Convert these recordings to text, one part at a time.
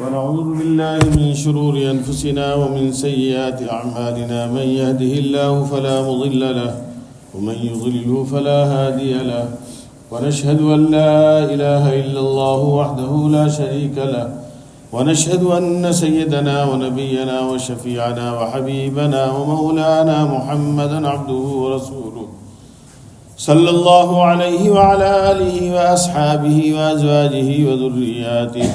ونعوذ بالله من شرور أنفسنا ومن سيئات أعمالنا من يهده الله فلا مضل له ومن يضلله فلا هادي له ونشهد أن لا إله إلا الله وحده لا شريك له ونشهد أن سيدنا ونبينا وشفيعنا وحبيبنا ومولانا محمدا عبده ورسوله صلى الله عليه وعلى آله وأصحابه وأزواجه وذرياته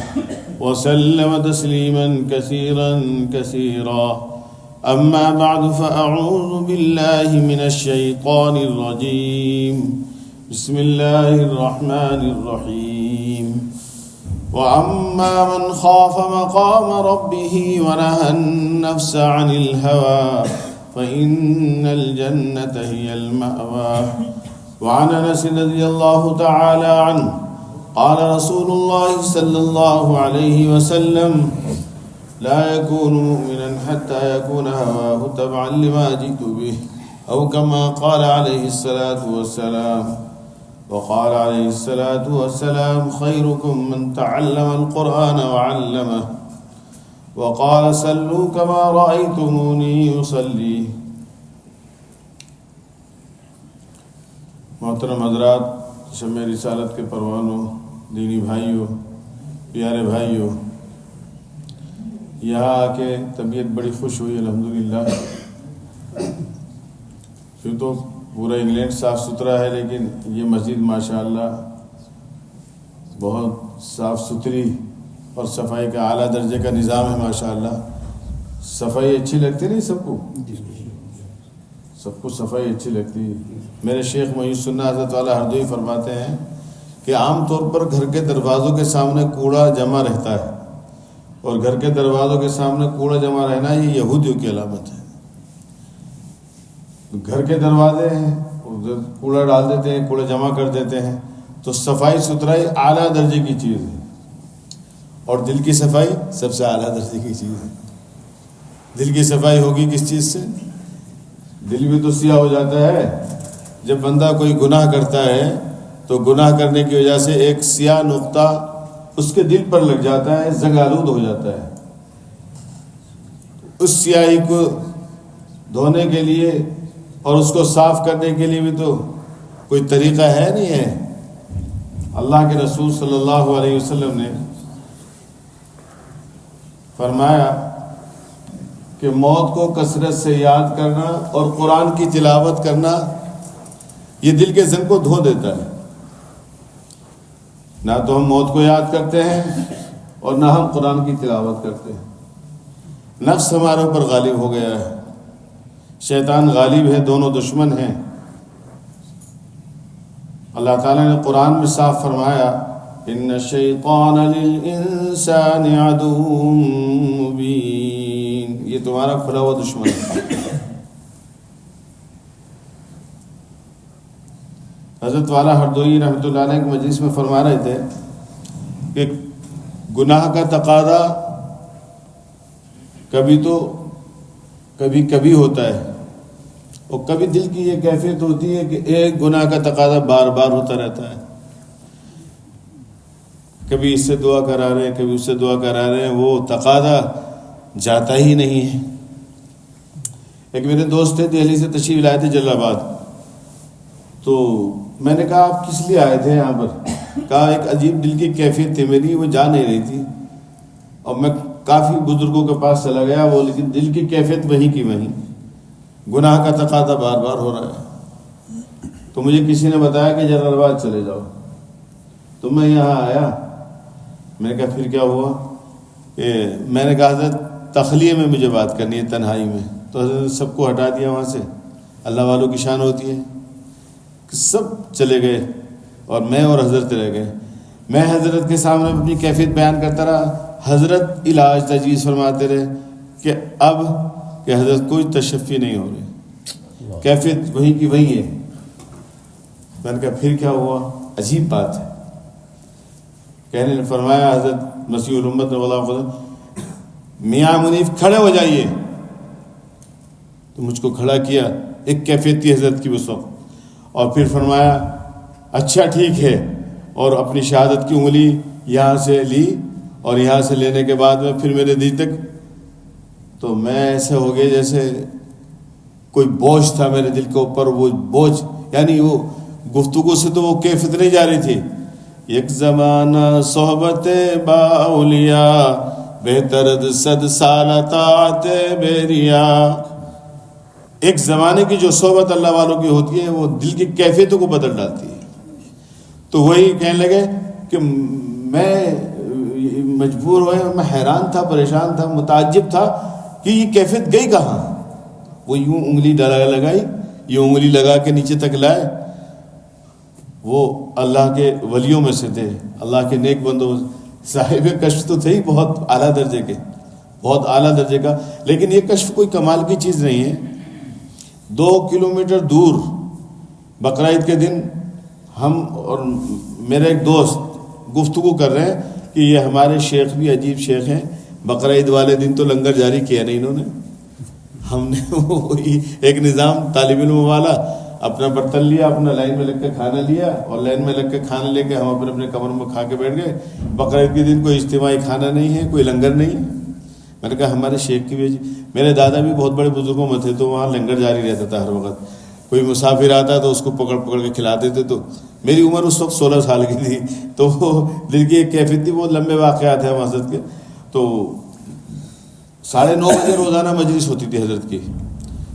وسلم تسليما كثيرا كثيرا. أما بعد فأعوذ بالله من الشيطان الرجيم. بسم الله الرحمن الرحيم. وأما من خاف مقام ربه ونهى النفس عن الهوى فإن الجنة هي المأوى. وعن أنس رضي الله تعالى عنه قال رسول الله صلى الله عليه وسلم لا يكون مؤمنا حتى يكون هواه تبعا لما جئت به أو كما قال عليه الصلاة والسلام. وقال عليه الصلاة والسلام خيركم من تعلم القرآن وعلمه. وقال صلوا كما رأيتموني يصلي. محترم حضرات، شمع رسالت کے پروانوں، دینی بھائیوں، پیارے بھائیوں، یہاں آ کے طبیعت بڑی خوش ہوئی الحمدللہ. کیوں تو پورا انگلینڈ صاف ستھرا ہے، لیکن یہ مسجد ماشاءاللہ بہت صاف ستھری اور صفائی کا اعلیٰ درجے کا نظام ہے ماشاءاللہ. صفائی اچھی لگتی نہیں سب کو؟ سب کو صفائی اچھی لگتی ہے. میرے شیخ محی السنہ حضرت والا ہردوئی فرماتے ہیں کہ عام طور پر گھر کے دروازوں کے سامنے کوڑا جمع رہتا ہے، اور گھر کے دروازوں کے سامنے کوڑا جمع رہنا یہ یہودیوں کی علامت ہے. گھر کے دروازے ہیں، کوڑا ڈال دیتے ہیں، کوڑا جمع کر دیتے ہیں. تو صفائی ستھرائی اعلیٰ درجے کی چیز ہے، اور دل کی صفائی سب سے اعلیٰ درجے کی چیز ہے. دل کی صفائی ہوگی کس چیز سے؟ دل بھی تو سیاہ ہو جاتا ہے جب بندہ کوئی گناہ کرتا ہے، تو گناہ کرنے کی وجہ سے ایک سیاہ نقطہ اس کے دل پر لگ جاتا ہے، زنگ آلود ہو جاتا ہے. اس سیاہی کو دھونے کے لیے اور اس کو صاف کرنے کے لیے بھی تو کوئی طریقہ ہے نہیں ہے. اللہ کے رسول صلی اللہ علیہ وسلم نے فرمایا کہ موت کو کثرت سے یاد کرنا اور قرآن کی تلاوت کرنا یہ دل کے زنگ کو دھو دیتا ہے. نہ تو ہم موت کو یاد کرتے ہیں اور نہ ہم قرآن کی تلاوت کرتے ہیں. نفس ہمارے اوپر غالب ہو گیا ہے، شیطان غالب ہے، دونوں دشمن ہیں. اللہ تعالیٰ نے قرآن میں صاف فرمایا ان الشیطان للانسان عدو مبین، یہ تمہارا کھلا ہوا دشمن ہے. حضرت والا ہردوئی رحمۃ اللہ علیہ کے مجلس میں فرما رہے تھے کہ گناہ کا تقاضا کبھی ہوتا ہے، اور کبھی دل کی یہ کیفیت ہوتی ہے کہ ایک گناہ کا تقاضا بار بار ہوتا رہتا ہے. کبھی اس سے دعا کرا رہے ہیں، کبھی اس سے دعا کرا رہے ہیں، وہ تقاضا جاتا ہی نہیں ہے. ایک میرے دوست تھے، دہلی سے تشریف لائے تھے جلال آباد. تو میں نے کہا آپ کس لیے آئے تھے یہاں پر؟ کہا ایک عجیب دل کی کیفیت تھی میری، وہ جا نہیں رہی تھی، اور میں کافی بزرگوں کے پاس چلا گیا، وہ لیکن دل کی کیفیت وہیں کی وہیں، گناہ کا تقاضا بار بار ہو رہا ہے. تو مجھے کسی نے بتایا کہ جلال آباد چلے جاؤ. تو میں یہاں آیا. میں نے کہا پھر کیا ہوا؟ کہ میں نے کہا حضرت تخلیے میں مجھے بات کرنی ہے، تنہائی میں. تو حضرت سب کو ہٹا دیا وہاں سے. اللہ والوں کی شان ہوتی ہے کہ سب چلے گئے اور میں اور حضرت رہ گئے. میں حضرت کے سامنے اپنی کیفیت بیان کرتا رہا. حضرت علاج تجویز فرماتے رہے کہ اب کہ حضرت کوئی تشفی نہیں ہو رہی، کیفیت وہی کی وہی ہے. میں نے کہا پھر کیا ہوا؟ عجیب بات ہے. کہنے نے فرمایا حضرت مسیح الامت میاں منیف کھڑے ہو جائیے. تو مجھ کو کھڑا کیا، ایک کیفیت تھی حضرت کی اس وقت. اور پھر فرمایا اچھا ٹھیک ہے، اور اپنی شہادت کی انگلی یہاں سے لی اور یہاں سے لینے کے بعد میں پھر میرے دل تک تو میں ایسے ہو گیا جیسے کوئی بوجھ تھا میرے دل کے اوپر. وہ بوجھ یعنی وہ گفتگو سے تو وہ کیفیت نہیں جا رہی تھی. یک زمانہ صحبت با اولیاء بہتر صد سال طاعت بیریا. ایک زمانے کی جو صحبت اللہ والوں کی ہوتی ہے وہ دل کی کیفیتوں کو بدل ڈالتی ہے. تو وہی کہنے لگے کہ میں مجبور ہوئے, میں حیران تھا, پریشان تھا, متعجب تھا کہ یہ کیفیت گئی کہاں. وہ یوں انگلی لگائی, یوں انگلی لگا کے نیچے تک لائے. وہ اللہ کے ولیوں میں سے تھے, اللہ کے نیک بندوں, صاحب کشف تو تھے ہی بہت اعلیٰ درجے کے, بہت اعلیٰ درجے کا. لیکن یہ کشف کوئی کمال کی چیز نہیں ہے. 2 کلومیٹر دور بقرعید کے دن ہم اور میرا ایک دوست گفتگو کر رہے ہیں کہ یہ ہمارے شیخ بھی عجیب شیخ ہیں, بقرعید والے دن تو لنگر جاری کیا نہیں انہوں نے. ہم نے وہی ایک نظام طالب علم والا, اپنا برتن لیا, اپنا لائن میں لگ کے کھانا لیا, اور لائن میں لگ کے کھانا لے کے ہم اپنے اپنے کمروں میں کھا کے بیٹھ گئے. بقرعید کے دن کوئی اجتماعی کھانا نہیں ہے, کوئی لنگر نہیں ہے. میں نے کہا ہمارے شیخ کی بھی, میرے دادا بھی بہت بڑے بزرگوں میں تھے تو وہاں لنگر جاری رہتا تھا ہر وقت. کوئی مسافر آتا تو اس کو پکڑ پکڑ کے کھلاتے تھے. تو میری عمر اس وقت 16 سال کی تھی, تو دل کی ایک کیفیت تھی. بہت لمبے واقعات ہیں حضرت کے. تو 9:30 بجے روزانہ مجلس ہوتی تھی حضرت کی.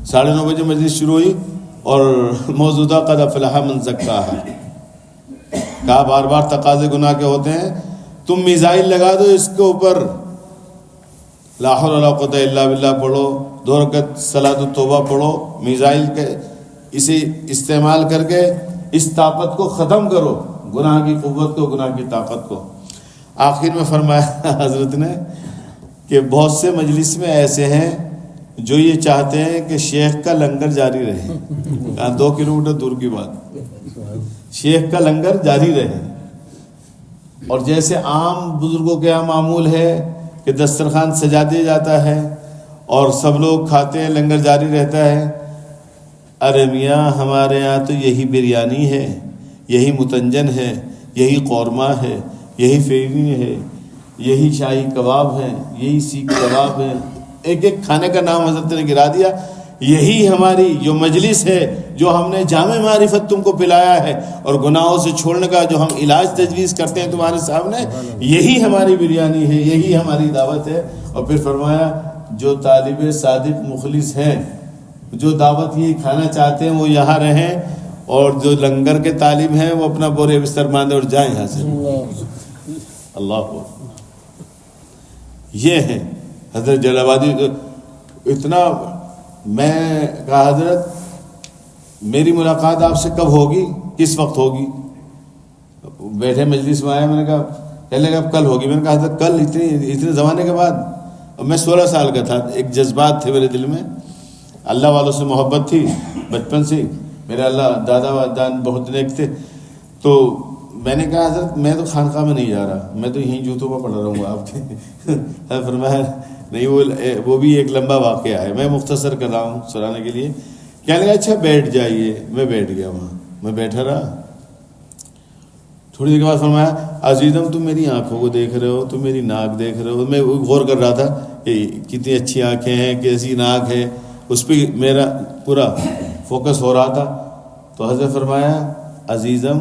9:30 بجے مجلس شروع ہوئی اور موجودہ قد افلح من زکاہا. کہا بار بار تقاضے گناہ کے ہوتے ہیں, تم میزائل لگا دو اس کے اوپر, لا حول ولا قوت الا باللہ پڑھو, 2 رکعت صلاۃ التوبہ پڑھو, میزائل کے اسے استعمال کر کے اس طاقت کو ختم کرو, گناہ کی قوت کو, گناہ کی طاقت کو. آخر میں فرمایا حضرت نے کہ بہت سے مجلس میں ایسے ہیں جو یہ چاہتے ہیں کہ شیخ کا لنگر جاری رہے. 2 کلومیٹر دور کی بات, شیخ کا لنگر جاری رہے. اور جیسے عام بزرگوں کے یہاں معمول ہے کہ دسترخوان سجا دیا جاتا ہے اور سب لوگ کھاتے ہیں, لنگر جاری رہتا ہے. ارے میاں ہمارے یہاں تو یہی بریانی ہے, یہی متنجن ہے, یہی قورمہ ہے, یہی فیرنی ہے, یہی شاہی کباب ہے, یہی سیخ کباب ہے. ایک ایک کھانے کا نام حضرت نے گرا دیا. یہی ہماری جو مجلس ہے, جو ہم نے جامع معرفت تم کو پلایا ہے, اور گناہوں سے چھوڑنے کا جو ہم علاج تجویز کرتے ہیں تمہارے سامنے, یہی ہماری بریانی ہے, یہی ہماری دعوت ہے. اور پھر فرمایا جو طالب صادق مخلص ہیں, جو دعوت یہ کھانا چاہتے ہیں وہ یہاں رہیں, اور جو لنگر کے طالب ہیں وہ اپنا بورے بستر باندھے اور جائیں یہاں سے. اللہ یہ ہے حضرت جلال آبادی. اتنا میں کہا حضرت میری ملاقات آپ سے کب ہوگی, کس وقت ہوگی؟ بیٹھے مجلس میں آیا, میں نے کہا کہنے لگا اب کل ہوگی. میں نے کہا حضرت کل اتنے زمانے کے بعد؟ اور میں 16 سال کا تھا, ایک جذبات تھے میرے دل میں, اللہ والوں سے محبت تھی بچپن سے. میرے اللہ دادا دان بہت نیک تھے. تو میں نے کہا حضرت میں تو خانقاہ میں نہیں جا رہا, میں تو یہیں جوتوں میں پڑھ رہا ہوں آپ کے. فرمایا نہیں, وہ بھی ایک لمبا واقعہ ہے, میں مختصر کر رہا ہوں سنانے کے لیے. کہنے لگا اچھا بیٹھ جائیے. میں بیٹھ گیا وہاں, میں بیٹھا رہا. تھوڑی دیر کے بعد فرمایا عزیزم تم میری آنکھوں کو دیکھ رہے ہو, تم میری ناک دیکھ رہے ہو. میں غور کر رہا تھا کہ کتنی اچھی آنکھیں ہیں, کیسی ناک ہے, اس پہ میرا پورا فوکس ہو رہا تھا. تو حضرت فرمایا عزیزم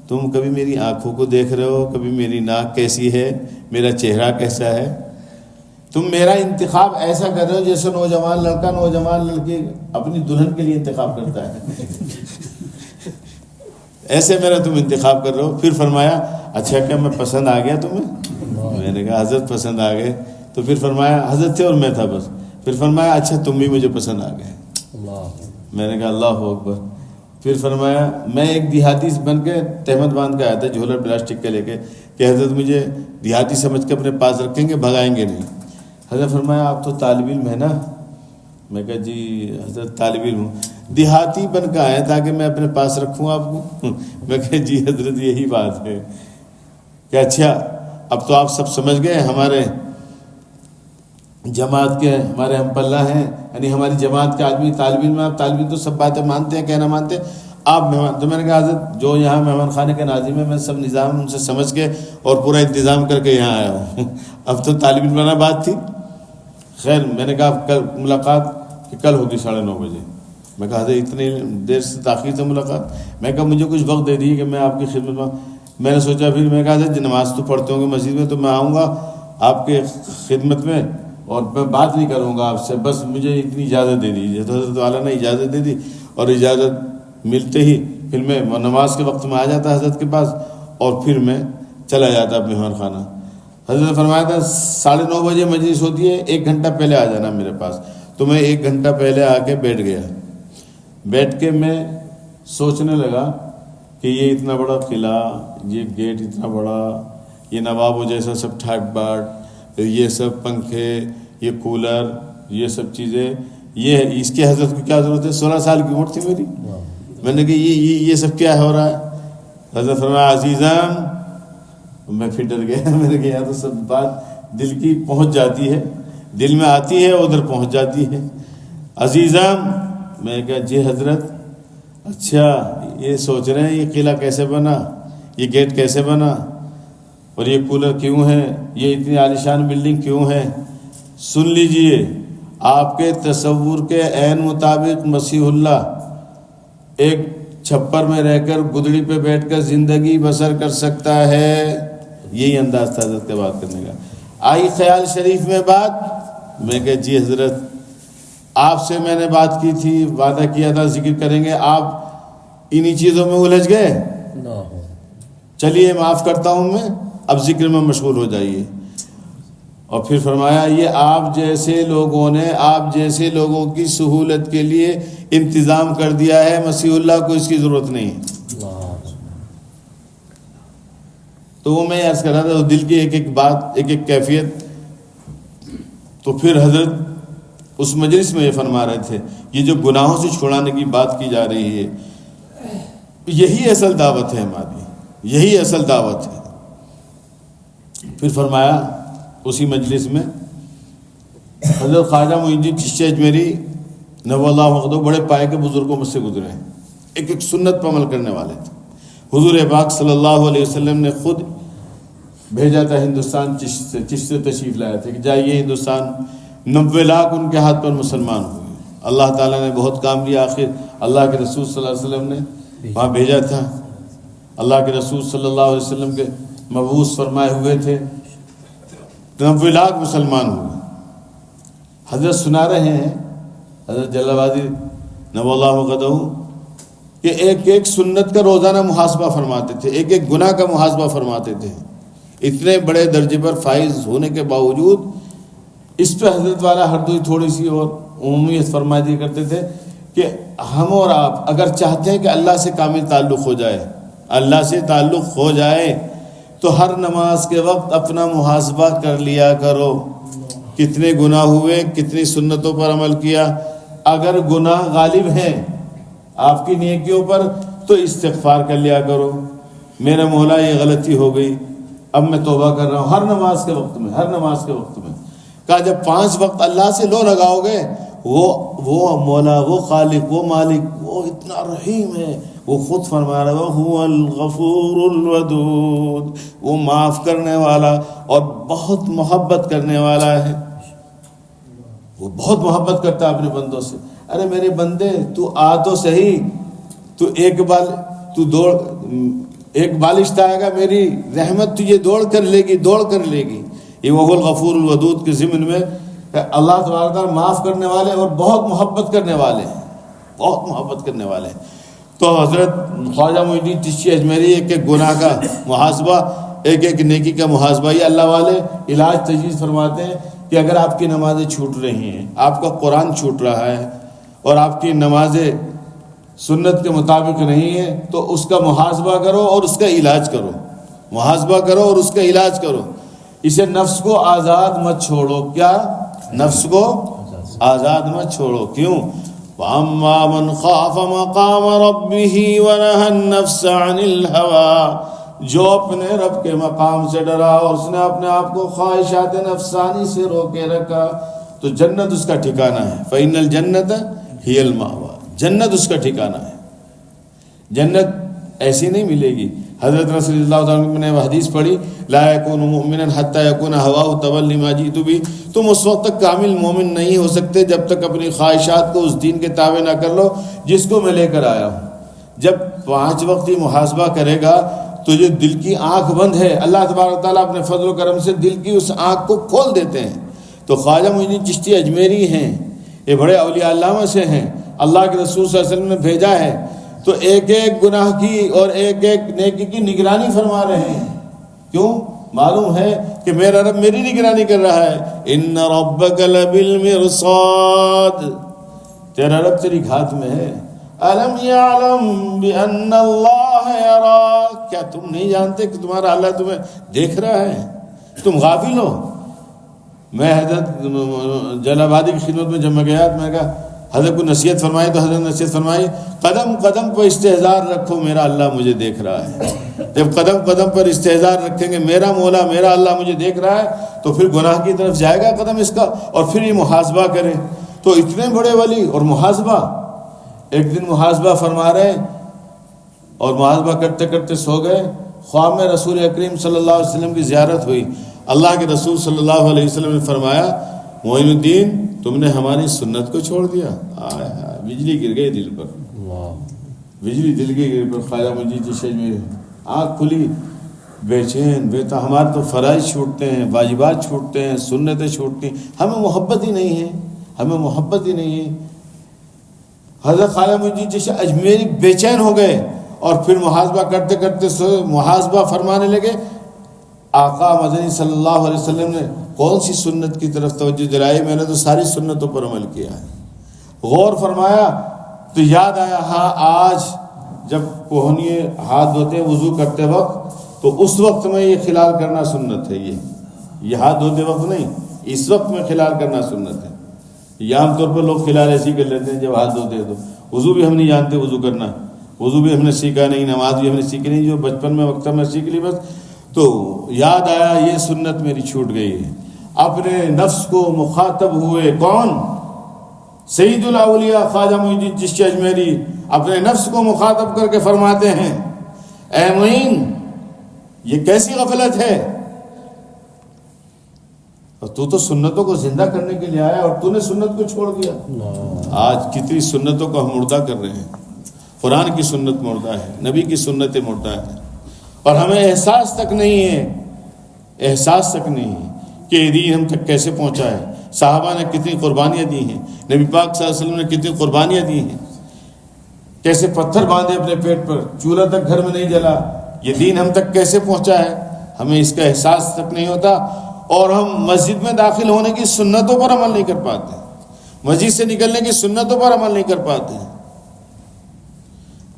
تم کبھی میری آنکھوں کو دیکھ رہے ہو, کبھی میری ناک کیسی ہے, میرا چہرہ کیسا ہے. تم میرا انتخاب ایسا کر رہے ہو جیسے نوجوان لڑکا نوجوان لڑکی اپنی دلہن کے لیے انتخاب کرتا ہے. ایسے میرا تم انتخاب کر رہے ہو. پھر فرمایا اچھا کیا میں پسند آ گیا تمہیں؟ میں نے کہا حضرت پسند آ گئے. تو پھر فرمایا حضرت تھے اور میں تھا بس. پھر فرمایا اچھا تم بھی مجھے پسند آ گئے. میں نے کہا اللہ اکبر. پھر فرمایا میں ایک دیہاتی بن کے تہمت باندھ کے آیا تھا, جھولا پلاسٹک کے لے کے, کہ حضرت مجھے دیہاتی سمجھ کے اپنے پاس رکھیں گے, بھگائیں گے نہیں. حضرت فرمایا آپ تو طالب علم ہے نا؟ میں کہا جی حضرت طالب علم ہوں. دیہاتی بن کے آئے تاکہ میں اپنے پاس رکھوں آپ کو؟ میں کہا جی حضرت یہی بات ہے. کہ اچھا اب تو آپ سب سمجھ گئے, ہمارے جماعت کے ہمارے ہم پلہ ہیں, یعنی ہماری جماعت کے آدمی طالب علم. آپ طالب علم تو سب باتیں مانتے ہیں, کہنا مانتے ہیں. آپ مہمان، تو میں نے کہا حضرت جو یہاں مہمان خانے کے ناظم ہیں میں سب نظام ان سے سمجھ کے اور پورا انتظام کر کے یہاں آیا ہوں. اب تو طالب علمانہ بات تھی. خیر میں نے کہا کل ملاقات کہ کل ہوگی 9:30 بجے. میں کہا حضرت اتنی دیر سے تاخیر سے ملاقات. میں کہا مجھے کچھ وقت دے دیجیے کہ میں آپ کی خدمت میں. میں نے سوچا پھر میں کہا حضرت نماز تو پڑھتے ہوں گے مسجد میں تو میں آؤں گا آپ کے خدمت میں اور میں بات نہیں کروں گا آپ سے، بس مجھے اتنی اجازت دے دیجیے. تو حضرت والا نے اجازت دے دی اور اجازت ملتے ہی پھر میں نماز کے وقت میں آ جاتا حضرت کے پاس اور پھر میں چلا جاتا مہمان خانہ. حضرت نے فرمایا تھا 9:30 بجے مجلس ہوتی ہے، 1 گھنٹہ پہلے آ جانا میرے پاس. تو میں 1 گھنٹہ پہلے آ کے بیٹھ گیا. بیٹھ کے میں سوچنے لگا کہ یہ اتنا بڑا قلعہ، یہ گیٹ اتنا بڑا، یہ نوابوں جیسا سب ٹھاٹ باٹ، یہ سب پنکھے، یہ کولر، یہ سب چیزیں، یہ اس کے حضرت کو کیا ضرورت ہے؟ 16 سال کی عمر تھی میری. میں نے کہا یہ سب کیا ہو رہا ہے؟ حضرت فرمایا عزیزم. میں پھر ڈر گیا. میں نے کہا تو سب بات دل کی پہنچ جاتی ہے، دل میں آتی ہے ادھر پہنچ جاتی ہے. عزیزم. میں نے کہا جی حضرت. اچھا یہ سوچ رہے ہیں یہ قلعہ کیسے بنا، یہ گیٹ کیسے بنا، اور یہ کولر کیوں ہے، یہ اتنی عالیشان بلڈنگ کیوں ہے؟ سن لیجئے، آپ کے تصور کے عین مطابق مسیح اللہ ایک چھپر میں رہ کر گدڑی پہ بیٹھ کر زندگی بسر کر سکتا ہے. یہی انداز تھا حضرت کے بات کرنے کا. آئی خیال شریف میں بات. میں کہ جی حضرت آپ سے میں نے بات کی تھی، وعدہ کیا تھا ذکر کریں گے، آپ انہی چیزوں میں الجھ گئے. چلیے معاف کرتا ہوں میں، اب ذکر میں مشغول ہو جائیے. اور پھر فرمایا یہ آپ جیسے لوگوں نے آپ جیسے لوگوں کی سہولت کے لیے انتظام کر دیا ہے، مسیح اللہ کو اس کی ضرورت نہیں ہے. تو وہ میں عرض کر رہا تھا دل کی ایک ایک بات، ایک ایک کیفیت. تو پھر حضرت اس مجلس میں یہ فرما رہے تھے یہ جو گناہوں سے چھڑانے کی بات کی جا رہی ہے یہی اصل دعوت ہے ہماری، یہی اصل دعوت ہے. پھر فرمایا اسی مجلس میں حضرت خواجہ معین الدین چشتی اجمیری نور اللہ مقدو بڑے پائے کے بزرگوں میں سے گزرے ہیں، ایک ایک سنت پر عمل کرنے والے تھے. حضور پاک صلی اللہ علیہ وسلم نے خود بھیجا تھا ہندوستان، چشت سے تشریف لایا تھے کہ جائیے ہندوستان. 90 لاکھ ان کے ہاتھ پر مسلمان ہوئے. اللہ تعالیٰ نے بہت کام لیا. آخر اللہ کے رسول صلی اللہ علیہ وسلم نے وہاں بھیجا تھا. اللہ کے رسول صلی اللہ علیہ وسلم کے مبعوث فرمائے ہوئے تھے. 90 لاکھ مسلمان ہوئے. حضرت سنا رہے ہیں حضرت جلال آبادی نور اللہ قدہ کہ ایک ایک سنت کا روزانہ محاسبہ فرماتے تھے، ایک ایک گناہ کا محاسبہ فرماتے تھے. اتنے بڑے درجے پر فائز ہونے کے باوجود اس پہ حضرت والا ہر دوئی تھوڑی سی اور عمومیت فرما دیا کرتے تھے کہ ہم اور آپ اگر چاہتے ہیں کہ اللہ سے کامل تعلق ہو جائے، اللہ سے تعلق ہو جائے، تو ہر نماز کے وقت اپنا محاسبہ کر لیا کرو. کتنے گناہ ہوئے، کتنی سنتوں پر عمل کیا. اگر گناہ غالب ہیں آپ کی نیکیوں پر تو استغفار کر لیا کرو، میرا مولا یہ غلطی ہو گئی، اب میں توبہ کر رہا ہوں. ہر نماز کے وقت میں، ہر نماز کے وقت میں. کہا جب 5 وقت اللہ سے لو لگاؤ گے، وہ مولا، وہ خالق، وہ مالک، وہ اتنا رحیم ہے. وہ خود فرما رہا ہے هو الغفور الودود، وہ معاف کرنے والا اور بہت محبت کرنے والا ہے. وہ بہت محبت کرتا ہے اپنے بندوں سے. ارے میرے بندے تو آ تو صحیح، تو ایک بالشت آئے گا، میری رحمت تجھے دوڑ کر لے گی. یہ وہ الغفور الودود کے ضمن میں اللہ تبارک تعالیٰ معاف کرنے والے اور بہت محبت کرنے والے ہیں، بہت محبت کرنے والے ہیں. تو حضرت خواجہ معین الدین چشتی اجمیری ایک ایک گناہ کا محاسبہ، ایک ایک نیکی کا محاسبہ. یہ اللہ والے علاج تجویز فرماتے ہیں کہ اگر آپ کی نمازیں چھوٹ رہی ہیں، آپ کا قرآن چھوٹ رہا ہے اور آپ کی نمازیں سنت کے مطابق نہیں ہے تو اس کا محاسبہ کرو اور اس کا علاج کرو. محاسبہ کرو اور اس کا علاج کرو. اسے نفس کو آزاد مت چھوڑو. کیا؟ نفس کو آزاد مت چھوڑو. کیوں؟ وَأَمَّا مَنْ خَافَ مَقَامَ رَبِّهِ وَنَهَى النَّفْسَ عَنِ الْهَوَىٰ، جو اپنے رب کے مقام سے ڈرا اور اس نے اپنے آپ کو خواہشات نفسانی سے روکے رکھا تو جنت اس کا ٹھکانہ ہے. فَإِنَّ الْجَنَّةَ هِيَ الْمَأْوَىٰ، جنت اس کا ٹھکانہ ہے. جنت ایسی نہیں ملے گی. حضرت رسول اللہ تعالیٰ عنہ نے حدیث پڑھی لا یکون مؤمنا حتی یکون ہواہ تبعا لما جئت بہ. تم اس وقت تک کامل مومن نہیں ہو سکتے جب تک اپنی خواہشات کو اس دین کے تابع نہ کر لو جس کو میں لے کر آیا ہوں. جب 5 وقتی محاسبہ کرے گا تو جو دل کی آنکھ بند ہے اللہ تبارک تعالیٰ اپنے فضل و کرم سے دل کی اس آنکھ کو کھول دیتے ہیں. تو خواجہ معین الدین چشتی اجمیری ہیں, یہ بڑے اولیاء اللہ میں سے ہیں, اللہ کے رسول صلی اللہ علیہ وسلم نے بھیجا ہے. تو ایک ایک گناہ کی اور ایک ایک نیکی کی نگرانی فرما رہے ہیں. کیوں؟ معلوم ہے کہ میرا رب میری نگرانی کر رہا ہے. ان ربک لبالمرصاد, تیرا رب تیری گھات میں ہے. الم یعلم بان اللہ یراک, کیا تم نہیں جانتے کہ تمہارا اللہ تمہیں دیکھ رہا ہے؟ تم غافل ہو. میں حضرت جلال آبادی کی خدمت میں جب میں گیا تو میں کہا حضرت کو نصیحت فرمائی, تو حضرت نصیحت فرمائی قدم قدم پر استحضار رکھو میرا اللہ مجھے دیکھ رہا ہے. جب قدم قدم پر استحضار رکھیں گے میرا مولا میرا اللہ مجھے دیکھ رہا ہے تو پھر گناہ کی طرف جائے گا قدم اس کا, اور پھر یہ محاسبہ کرے. تو اتنے بڑے ولی اور محاسبہ, ایک دن محاسبہ فرما رہے اور محاسبہ کرتے کرتے سو گئے. خواب میں رسول اکریم صلی اللہ علیہ وسلم کی زیارت ہوئی. اللہ کے رسول صلی اللہ علیہ وسلم نے فرمایا معین الدین تم نے ہماری سنت کو چھوڑ دیا. بجلی گر گئی دل پر, بجلی دل کی گر پر. خواجہ معین الدین چشتی میں آنکھ کھلی, بے چین بیتا. ہمارے تو فرائض چھوٹتے ہیں, واجبات چھوٹتے ہیں, سنتیں چھوٹتی ہیں, ہمیں محبت ہی نہیں ہے, ہمیں محبت ہی نہیں ہے. حضرت خواجہ معین الدین چشتی اجمیری بے چین ہو گئے اور پھر محاسبہ کرتے کرتے محاسبہ فرمانے لگے. آقا مدنی صلی اللہ علیہ وسلم نے کون سی سنت کی طرف توجہ دلائی؟ میں نے تو ساری سنتوں پر عمل کیا ہے. غور فرمایا تو یاد آیا, ہاں آج جب کوہنی ہاتھ دھوتے وضو کرتے وقت تو اس وقت میں یہ خلال کرنا سنت ہے. یہ ہاتھ دھوتے وقت نہیں, اس وقت میں خلال کرنا سنت ہے. یہ عام طور پر لوگ خلال ایسی کر لیتے ہیں جب ہاتھ دھوتے ہیں. تو وضو بھی ہم نہیں جانتے وضو کرنا, وضو بھی ہم نے سیکھا نہیں, نماز بھی ہم نے سیکھی نہیں, جو بچپن میں وقت میں سیکھ لی بس. تو یاد آیا یہ سنت میری چھوٹ گئی ہے. اپنے نفس کو مخاطب ہوئے کون؟ سید الاولیاء خواجہ معین الدین چشتی اجمیری اپنے نفس کو مخاطب کر کے فرماتے ہیں اے معین یہ کیسی غفلت ہے, تو تو سنتوں کو زندہ کرنے کے لیے آیا اور تو نے سنت کو چھوڑ دیا. آج کتنی سنتوں کو ہم مردہ کر رہے ہیں. قرآن کی سنت مردہ ہے, نبی کی سنتیں مردہ ہیں, اور ہمیں احساس تک نہیں ہے, احساس تک نہیں ہے کہ یہ دین ہم تک کیسے پہنچا ہے. صحابہ نے کتنی قربانیاں دی ہیں, نبی پاک صلی اللہ علیہ وسلم نے کتنی قربانیاں دی ہیں, کیسے پتھر باندھے اپنے پیٹ پر, چولہا تک گھر میں نہیں جلا. یہ دین ہم تک کیسے پہنچا ہے, ہمیں اس کا احساس تک نہیں ہوتا. اور ہم مسجد میں داخل ہونے کی سنتوں پر عمل نہیں کر پاتے, مسجد سے نکلنے کی سنتوں پر عمل نہیں کر پاتے.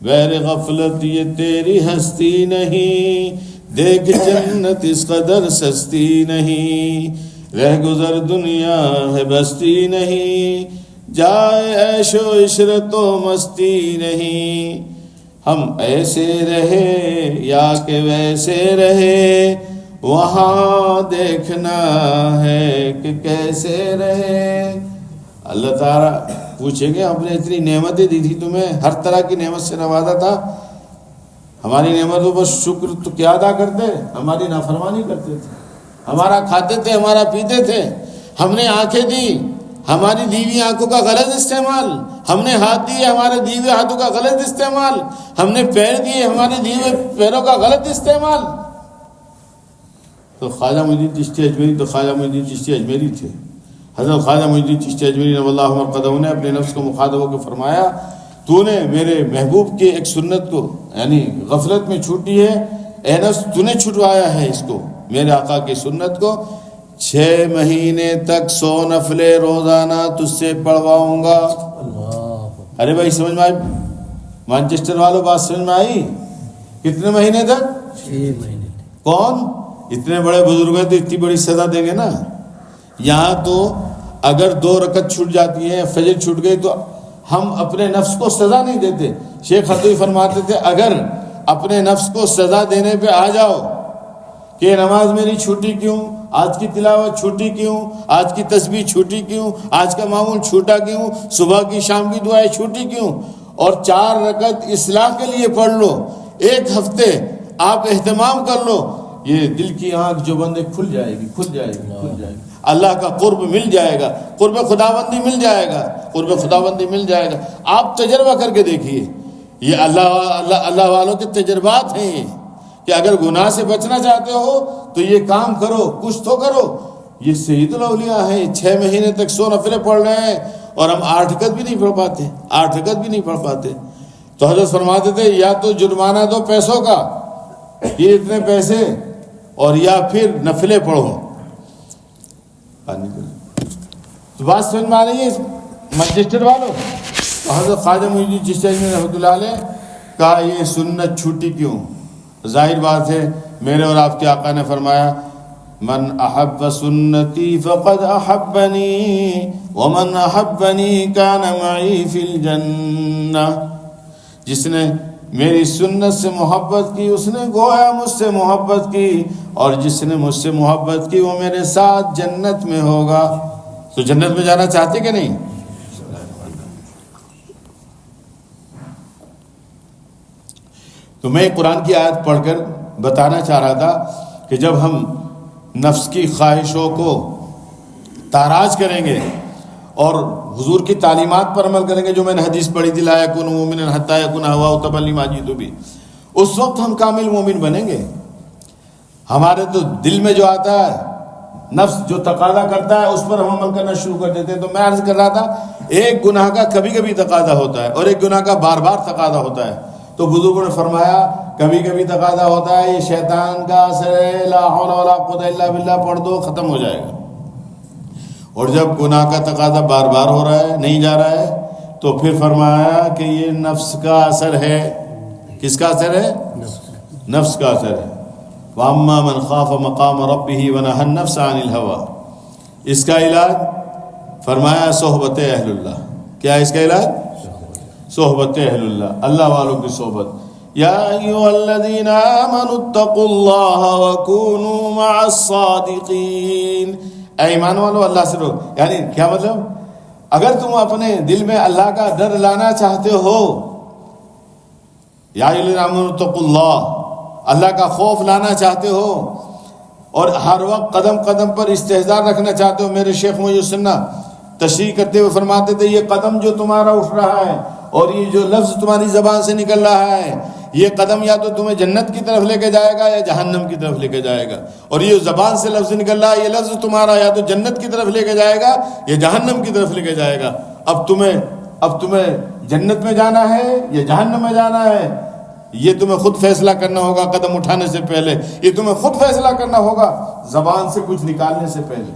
غیر غفلت یہ تیری ہستی نہیں, دیکھ جنت اس قدر سستی نہیں, رہ گزر دنیا ہے بستی نہیں, جائے عیش و عشرت و مستی نہیں. ہم ایسے رہے یا کہ ویسے رہے, وہاں دیکھنا ہے کہ کیسے رہے. اللہ تعالیٰ پوچھیں گے ہم نے اتنی نعمتیں دی تھی تمہیں, ہر طرح کی نعمت سے نوازا تھا, ہماری نعمتوں پر شکر تو کیا ادا کرتے, ہماری نافرمانی کرتے تھے. ہمارا کھاتے تھے, ہمارا پیتے تھے, ہم نے آنکھیں دی, ہماری دیوی آنکھوں کا غلط استعمال, ہم نے ہاتھ دیے, ہمارے دیوے ہاتھوں کا غلط استعمال, ہم نے پیر دیے, ہمارے دیوے پیروں کا غلط استعمال. تو خواجہ معین الدین چشتی اجمیری تو خواجہ معین الدین چشتی اجمیری تھے. حضرت خواجہ معین الدین چشتی اجمیری رضی اللہ عنہ قدم نے اپنے نفس کو مخاطب ہو کے فرمایا تو نے میرے محبوب کے ایک سنت کو یعنی غفلت میں چھوٹی ہے, اے نفس تو نے چھٹوایا ہے اس کو, میرے آقا کی سنت کو. 6 مہینے تک 100 نفلیں روزانہ تجھ سے پڑھواؤں گا. ارے بھائی سمجھ میں آئی, مانچسٹر والوں بات سمجھ میں آئی؟ کتنے مہینے تک؟ 6 مہینے. کون اتنے بڑے بزرگ ہیں تو اتنی بڑی سزا دیں گے نا. یہاں تو اگر 2 رکعت چھوٹ جاتی ہے, فجر چھوٹ گئی, تو ہم اپنے نفس کو سزا نہیں دیتے. شیخ خطیبی فرماتے تھے اگر اپنے نفس کو سزا دینے پہ آ جاؤ کہ نماز میری چھوٹی کیوں, آج کی تلاوت چھوٹی کیوں, آج کی تسبیح چھوٹی کیوں, آج کا معمول چھوٹا کیوں, صبح کی شام کی دعائیں چھوٹی کیوں, اور 4 رکعت اصلاح کے لیے پڑھ لو، ایک ہفتے آپ اہتمام کر لو، یہ دل کی آنکھ جو بندے کھل جائے گی، کھل جائے گی، اللہ کا قرب مل جائے گا، قرب خداوندی مل جائے گا، قرب خداوندی مل جائے گا۔ آپ تجربہ کر کے دیکھیے، یہ اللہ والوں کے تجربات ہیں یہ، کہ اگر گناہ سے بچنا چاہتے ہو تو یہ کام کرو، کچھ تو کرو۔ یہ سید الاولیاء ہیں، 6 مہینے تک 100 نفلیں پڑھ رہے ہیں، اور ہم 8 رکعت بھی نہیں پڑھ پاتے، 8 رکعت بھی نہیں پڑھ پاتے۔ تو حضرت فرماتے تھے یا تو جرمانہ دو پیسوں کا، یہ اتنے پیسے، اور یا پھر نفلیں پڑھو۔ تو بات سمجھ میں آ رہی ہے مانچسٹر والوں؟ حضرت خواجہ معین الدین چشتی رحمۃ اللہ علیہ کہا یہ سنت چھوٹی کیوں؟ ظاہر بات ہے، میرے اور آپ کے آقا نے فرمایا من احب سنتی فقد احبنی ومن احبنی کان معی فی الجنہ، جس نے میری سنت سے محبت کی اس نے گویا مجھ سے محبت کی، اور جس نے مجھ سے محبت کی وہ میرے ساتھ جنت میں ہوگا۔ تو جنت میں جانا چاہتے کہ نہیں؟ تو میں قرآن کی آیت پڑھ کر بتانا چاہ رہا تھا کہ جب ہم نفس کی خواہشوں کو تاراج کریں گے اور حضور کی تعلیمات پر عمل کریں گے، جو میں نے حدیث پڑھی تھی لا یکون مومنا حتی یکون ہواہ تبعا لما جئت بہ، اس وقت ہم کامل مومن بنیں گے۔ ہمارے تو دل میں جو آتا ہے، نفس جو تقاضا کرتا ہے اس پر ہم عمل کرنا شروع کر دیتے ہیں۔ تو میں عرض کر رہا تھا ایک گناہ کا کبھی کبھی تقاضا ہوتا ہے اور ایک گناہ کا بار بار تقاضا ہوتا ہے۔ تو بزرگوں نے فرمایا کبھی کبھی تقاضا ہوتا ہے یہ شیطان کا اثر ہے، لا حول ولا قوت الا باللہ پڑھ دو ختم ہو جائے گا۔ اور جب گناہ کا تقاضا بار بار ہو رہا ہے، نہیں جا رہا ہے، تو پھر فرمایا کہ یہ نفس کا اثر ہے۔ کس کا اثر ہے؟ نفس کا اثر ہے۔ وَأَمَّا مَنْ خَافَ مَقَامَ رَبِّهِ وَنَهَى النَّفْسَ عَنِ الْهَوَىٰ، اس کا علاج فرمایا صحبت اہل اللہ۔ کیا ہے اس کا علاج؟ صحبت اہل اللہ، اللہ والوں کی صحبت۔ یا ایھا الذین آمنوا اتقوا اللہ وکونوا مع الصادقین، اے ایمان والو اللہ سے ڈرو۔ یعنی کیا مطلب؟ اگر تم اپنے دل میں اللہ کا ڈر لانا چاہتے ہو، یا ایھا الذین آمنوا اتقوا اللہ، اللہ کا خوف لانا چاہتے ہو، اور ہر وقت قدم قدم پر استحضار رکھنا چاہتے ہو، میرے شیخ محی السنہ تشریح کرتے ہوئے فرماتے تھے یہ قدم جو تمہارا اٹھ رہا ہے اور یہ جو لفظ تمہاری زبان سے نکل رہا ہے، یہ قدم یا تو تمہیں جنت کی طرف لے کے جائے گا یا جہنم کی طرف لے کے جائے گا۔ اور یہ زبان سے لفظ نکل رہا ہے، یہ لفظ تمہارا یا تو جنت کی طرف لے کے جائے گا یا جہنم کی طرف لے کے جائے گا۔ اب تمہیں جنت میں جانا ہے یا جہنم میں جانا ہے، یہ تمہیں خود فیصلہ کرنا ہوگا۔ قدم اٹھانے سے پہلے یہ تمہیں خود فیصلہ کرنا ہوگا، زبان سے کچھ نکالنے سے پہلے۔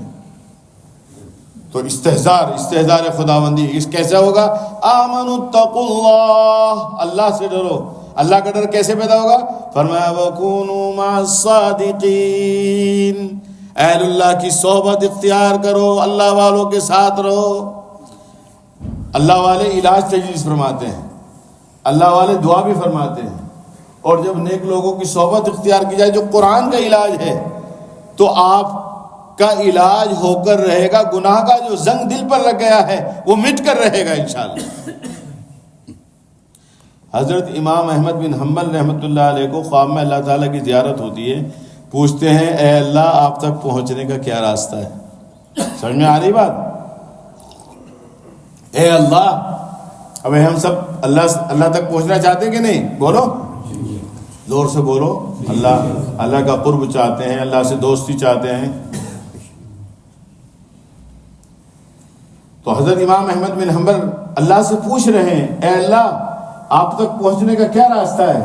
تو استحضار خداوندی اس کیسے ہوگا؟ آمنوا اتقوا اللہ، اللہ سے ڈرو۔ اللہ کا ڈر کیسے پیدا ہوگا؟ فرمایا وَكُونُوا مَعَ الصَّادِقِينَ، اہل اللہ کی صحبت اختیار کرو، اللہ والوں کے ساتھ رہو۔ اللہ والے علاج تجویز فرماتے ہیں، اللہ والے دعا بھی فرماتے ہیں، اور جب نیک لوگوں کی صحبت اختیار کی جائے جو قرآن کا علاج ہے، تو آپ کا علاج ہو کر رہے گا، گناہ کا جو زنگ دل پر لگ گیا ہے وہ مٹ کر رہے گا انشاءاللہ۔ حضرت امام احمد بن حنبل رحمۃ اللہ علیہ کو خواب میں اللہ تعالیٰ کی زیارت ہوتی ہے، پوچھتے ہیں اے اللہ آپ تک پہنچنے کا کیا راستہ ہے؟ سمجھ میں آ رہی بات؟ اے اللہ، اب ہم سب اللہ تک پہنچنا چاہتے ہیں کہ نہیں؟ بولو، زور سے بولو۔ اللہ کا قرب چاہتے ہیں، اللہ سے دوستی چاہتے ہیں۔ تو حضرت امام احمد بن حنبل اللہ سے پوچھ رہے ہیں اے اللہ آپ تک پہنچنے کا کیا راستہ ہے؟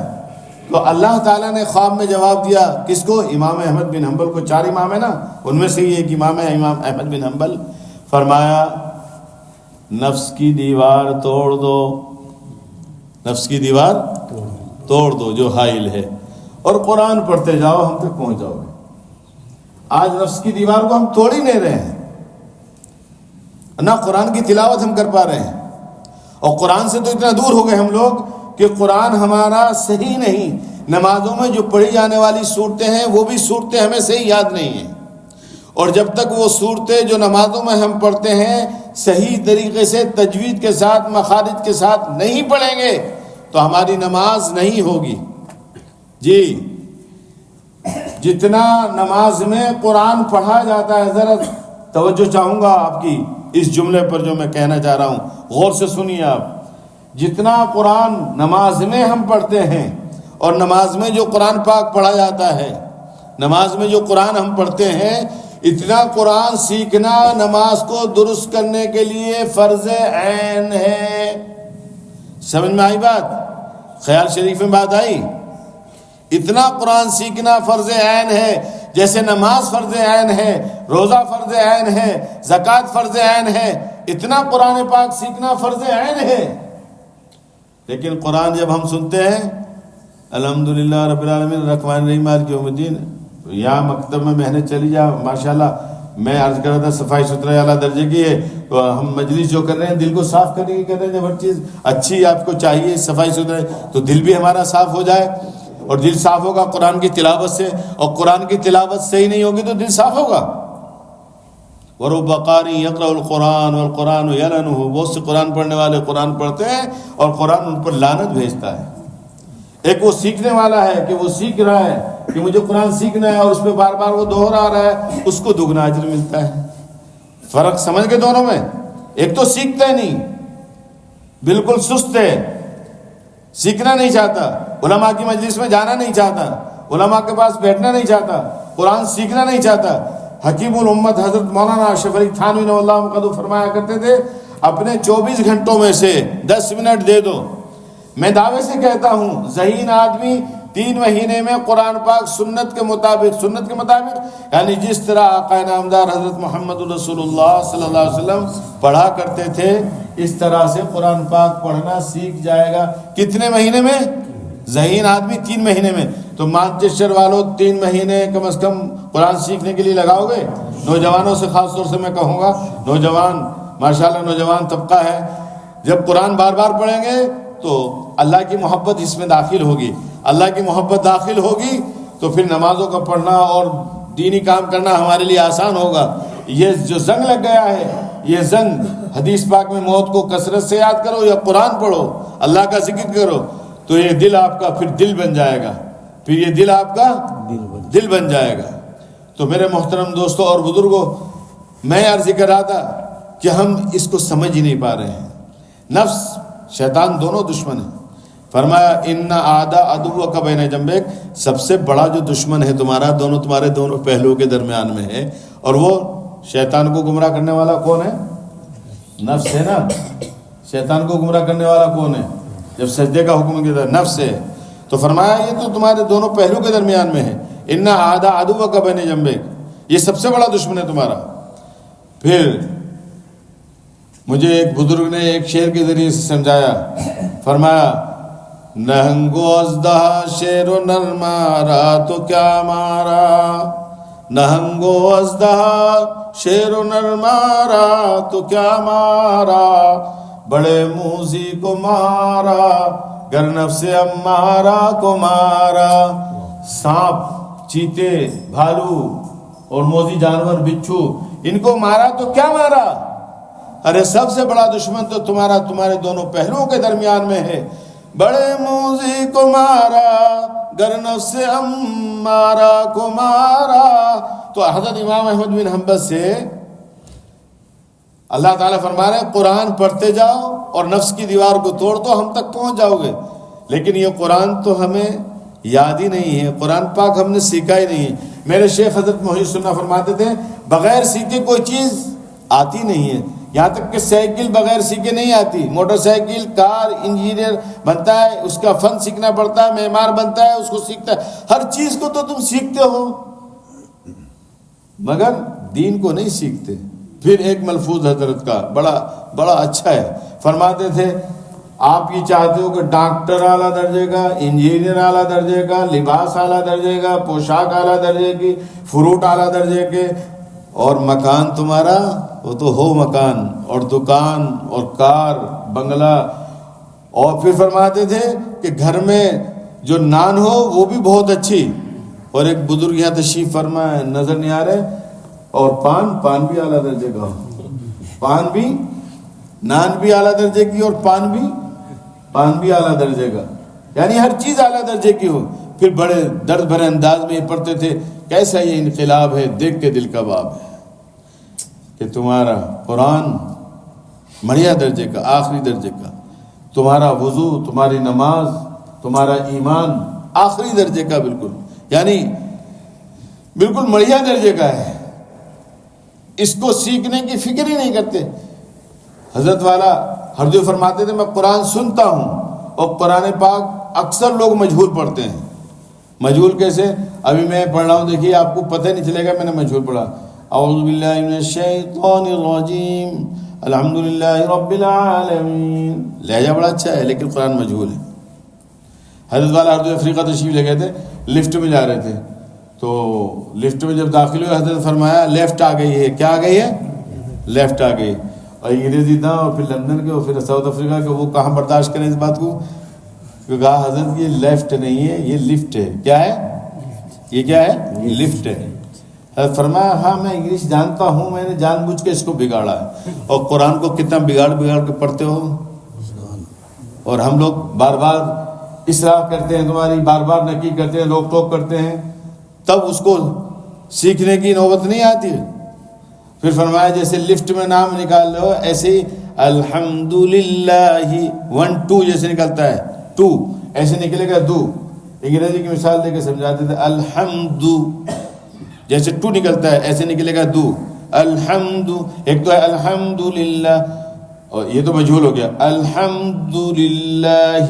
تو اللہ تعالیٰ نے خواب میں جواب دیا، کس کو؟ امام احمد بن حنبل کو۔ 4 امام ہے نا، ان میں سے یہ ایک امام ہے امام احمد بن حنبل۔ فرمایا نفس کی دیوار توڑ دو، نفس کی دیوار توڑ دو جو حائل ہے، اور قرآن پڑھتے جاؤ، ہم تک پہنچ جاؤ گے۔ آج نفس کی دیوار کو ہم توڑ ہی نہیں رہے ہیں، نہ قرآن کی تلاوت ہم کر پا رہے ہیں، اور قرآن سے تو اتنا دور ہو گئے ہم لوگ کہ قرآن ہمارا صحیح نہیں۔ نمازوں میں جو پڑھی جانے والی صورتیں ہیں وہ بھی صورتیں ہمیں صحیح یاد نہیں ہیں، اور جب تک وہ صورتیں جو نمازوں میں ہم پڑھتے ہیں صحیح طریقے سے تجوید کے ساتھ مخارج کے ساتھ نہیں پڑھیں گے تو ہماری نماز نہیں ہوگی. جی جتنا نماز میں قرآن پڑھا جاتا ہے، ذرا توجہ چاہوں گا آپ کی اس جملے پر جو میں کہنا چاہ رہا ہوں، غور سے سنیے آپ. جتنا قرآن نماز میں ہم پڑھتے ہیں اور نماز میں جو قرآن پاک پڑھا جاتا ہے، نماز میں جو قرآن ہم پڑھتے ہیں، اتنا قرآن سیکھنا نماز کو درست کرنے کے لیے فرض عین ہے. سمجھ میں آئی بات؟ خیال شریف میں بات آئی؟ اتنا قرآن سیکھنا فرض عین ہے، جیسے نماز فرض عین ہے، روزہ فرض عین ہے، زکوٰۃ فرض عین ہے، اتنا قرآن پاک سیکھنا فرض عین ہے. لیکن قرآن جب ہم سنتے ہیں الحمدللہ رب العالمین الرحمن الرحیم مالک یوم الدین، یہاں مکتب میں محنت چلی جا ماشاءاللہ. میں عرض کر رہا تھا صفائی ستھرائی اعلیٰ درجے کی ہے، تو ہم مجلس جو کر رہے ہیں دل کو صاف کرنے کی کر رہے ہیں. جب ہر چیز اچھی آپ کو چاہیے صفائی ستھرائی، تو دل بھی ہمارا صاف ہو جائے، اور دل صاف ہوگا قرآن کی تلاوت سے، اور قرآن کی تلاوت صحیح نہیں ہوگی تو دل صاف ہوگا. وَرُبَّ قَارِئٍ يَقْرَأُ الْقُرْآنَ وَالْقُرْآنُ يَلْعَنُهُ، بہت سے قرآن پڑھنے والے قرآن پڑھتے ہیں اور قرآن ان پر لعنت بھیجتا ہے. ایک وہ سیکھنے والا ہے کہ وہ سیکھ رہا ہے کہ مجھے قرآن سیکھنا ہے اور اس پہ بار بار وہ دوہرا رہا ہے، اس کو دگنا اجر ملتا ہے. فرق سمجھ گئے دونوں میں؟ ایک تو سیکھتا نہیں، بالکل سست ہے، سیکھنا نہیں چاہتا، علماء کی مجلس میں جانا نہیں چاہتا، علماء کے پاس بیٹھنا نہیں چاہتا، قرآن سیکھنا نہیں چاہتا. حکیم الامت حضرت مولانا اشرف علی تھانوی نے اللہ مقدو فرمایا کرتے تھے، اپنے 24 گھنٹوں میں سے 10 منٹ دے دو. میں دعوے سے کہتا ہوں ذہین آدمی 3 مہینے میں قرآن پاک سنت کے مطابق یعنی جس طرح آقا نامدار حضرت محمد رسول اللہ صلی اللہ علیہ وسلم پڑھا کرتے تھے، اس طرح سے قرآن پاک پڑھنا سیکھ جائے گا. کتنے مہینے میں؟ ذہین آدمی 3 مہینے میں. تو مانچسٹر والوں 3 مہینے کم از کم قرآن سیکھنے کے لیے لگاؤ گے. نوجوانوں سے خاص طور سے میں کہوں گا، نوجوان ماشاءاللہ نوجوان طبقہ ہے، جب قرآن بار بار پڑھیں گے تو اللہ کی محبت اس میں داخل ہوگی. اللہ کی محبت داخل ہوگی تو پھر نمازوں کا پڑھنا اور دینی کام کرنا ہمارے لیے آسان ہوگا. یہ جو زنگ لگ گیا ہے، یہ زنگ حدیث پاک میں موت کو کثرت سے یاد کرو یا قرآن پڑھو، اللہ کا ذکر کرو، تو یہ دل آپ کا پھر دل بن جائے گا، پھر یہ دل آپ کا دل بن جائے گا. تو میرے محترم دوستوں اور بزرگوں، میں عرض کر رہا تھا کہ ہم اس کو سمجھ ہی نہیں پا رہے ہیں. نفس شیطان دونوں دشمن ہیں. فرمایا ان آدھا عدوک بین جنبیک، سب سے بڑا جو دشمن ہے تمہارا تمہارے دونوں پہلوؤں کے درمیان میں ہے. اور وہ شیطان کو گمراہ کرنے والا کون ہے؟ نفس ہے نا. شیطان کو گمراہ کرنے والا کون ہے؟ جب سجدے کا حکم کیا تھا نفس ہے. تو فرمایا یہ تو تمہارے دونوں پہلو کے درمیان میں ہے. ان آدھا عدوک بین جنبیک، یہ سب سے بڑا دشمن ہے تمہارا. پھر مجھے ایک بزرگ نے ایک شعر کے ذریعے سے سمجھایا. فرمایا نہنگو ازدہا شیر و نر مارا تو کیا مارا، نہنگو ازدہا شیر و نر مارا تو کیا مارا، بڑے موذی کو مارا گر نفس امارا کو مارا. سانپ، چیتے، بھالو اور موذی جانور بچھو، ان کو مارا تو کیا مارا؟ ارے سب سے بڑا دشمن تو تمہارے دونوں پہلوؤں کے درمیان میں ہے. بڑے موذی کو مارا گر نفس امارا کو مارا. تو حضرت امام احمد بن حنبل سے اللہ تعالیٰ فرما رہے ہیں قرآن پڑھتے جاؤ اور نفس کی دیوار کو توڑ دو، ہم تک پہنچ جاؤ گے. لیکن یہ قرآن تو ہمیں یاد ہی نہیں ہے، قرآن پاک ہم نے سیکھا ہی نہیں ہے. میرے شیخ حضرت محی السنہ فرماتے تھے بغیر سیکھے کوئی چیز آتی نہیں ہے. یہاں تک کہ سائیکل بغیر سیکھے نہیں آتی، موٹر سائیکل، کار، انجینئر بنتا ہے، اس کا فن سیکھنا پڑتا ہے، معمار بنتا ہے، اس کو سیکھتا ہے. ہر چیز کو تو تم سیکھتے ہو مگر دین کو نہیں سیکھتے. پھر ایک ملفوظ حضرت کا بڑا اچھا ہے. فرماتے تھے آپ یہ چاہتے ہو کہ ڈاکٹر اعلیٰ درجے کا، انجینئر اعلیٰ درجے کا، لباس اعلیٰ درجے کا، پوشاک اعلیٰ درجے کی، فروٹ اعلیٰ درجے کے، اور مکان تمہارا وہ تو ہو مکان اور دکان اور کار بنگلہ. اور پھر فرماتے تھے کہ گھر میں جو نان ہو وہ بھی بہت اچھی. اور ایک بزرگ یہاں تشریف فرما ہے، نظر نہیں آ رہے، اور پان بھی اعلیٰ درجے کا ہو. پان بھی، نان بھی اعلیٰ درجے کی اور پان بھی اعلیٰ درجے کا، یعنی ہر چیز اعلیٰ درجے کی ہو. پھر بڑے درد بھرے انداز میں یہ پڑھتے تھے، کیسا یہ انقلاب ہے، دیکھ کے دل کا باب ہے کہ تمہارا قرآن بڑھیا درجے کا، آخری درجے کا، تمہارا وضو، تمہاری نماز، تمہارا ایمان آخری درجے کا، بالکل یعنی بالکل بڑھیا درجے کا ہے. اس کو سیکھنے کی فکر ہی نہیں کرتے. حضرت والا ہر جو فرماتے تھے میں قرآن سنتا ہوں، اور قرآن پاک اکثر لوگ مجہول پڑھتے ہیں. مجہول کیسے؟ ابھی میں پڑھ رہا ہوں، دیکھیے آپ کو پتہ نہیں چلے گا میں نے مجہول پڑھا. اعوذ باللہ من الشیطان الرجیم الحمدللہ رب العالمین، لہجہ بڑا اچھا ہے لیکن قرآن مجہول ہے. حضرت والا اردو افریقہ تشریف لے گئے تھے، لفٹ میں جا رہے تھے، تو لفٹ میں جب داخل ہوئے حضرت فرمایا لیفٹ آ گئی ہے. کیا آ گئی ہے؟ لیفٹ آ گئی. اور انگریزی تھا، اور پھر لندن کے، اور پھر ساؤتھ افریقہ کے، وہ کہاں برداشت کریں اس بات کو. کہا حضرت یہ لیفٹ نہیں ہے، یہ لفٹ ہے. کیا ہے یہ؟ کیا ہے؟ لفٹ ہے. حضرت فرمایا ہاں میں انگلش جانتا ہوں، میں نے جان بوجھ کے اس کو بگاڑا ہے. اور قرآن کو کتنا بگاڑ کے پڑھتے ہو. اور ہم لوگ بار بار اصلاح کرتے ہیں، تمہاری بار بار نکی کرتے ہیں، روک ٹوک کرتے ہیں، تب اس کو سیکھنے کی نوبت نہیں آتی. پھر فرمایا جیسے لفٹ میں نام نکال لو، ایسے ہی الحمدللہ 1 2 جیسے نکلتا ہے 2 ایسے نکلے گا 2. انگریزی کی مثال دے کے سمجھاتے تھے، الحمد جیسے 2 نکلتا ہے ایسے نکلے گا 2. الحمد، ایک تو ہے الحمدللہ، اور یہ تو مجہول ہو گیا. الحمدللہ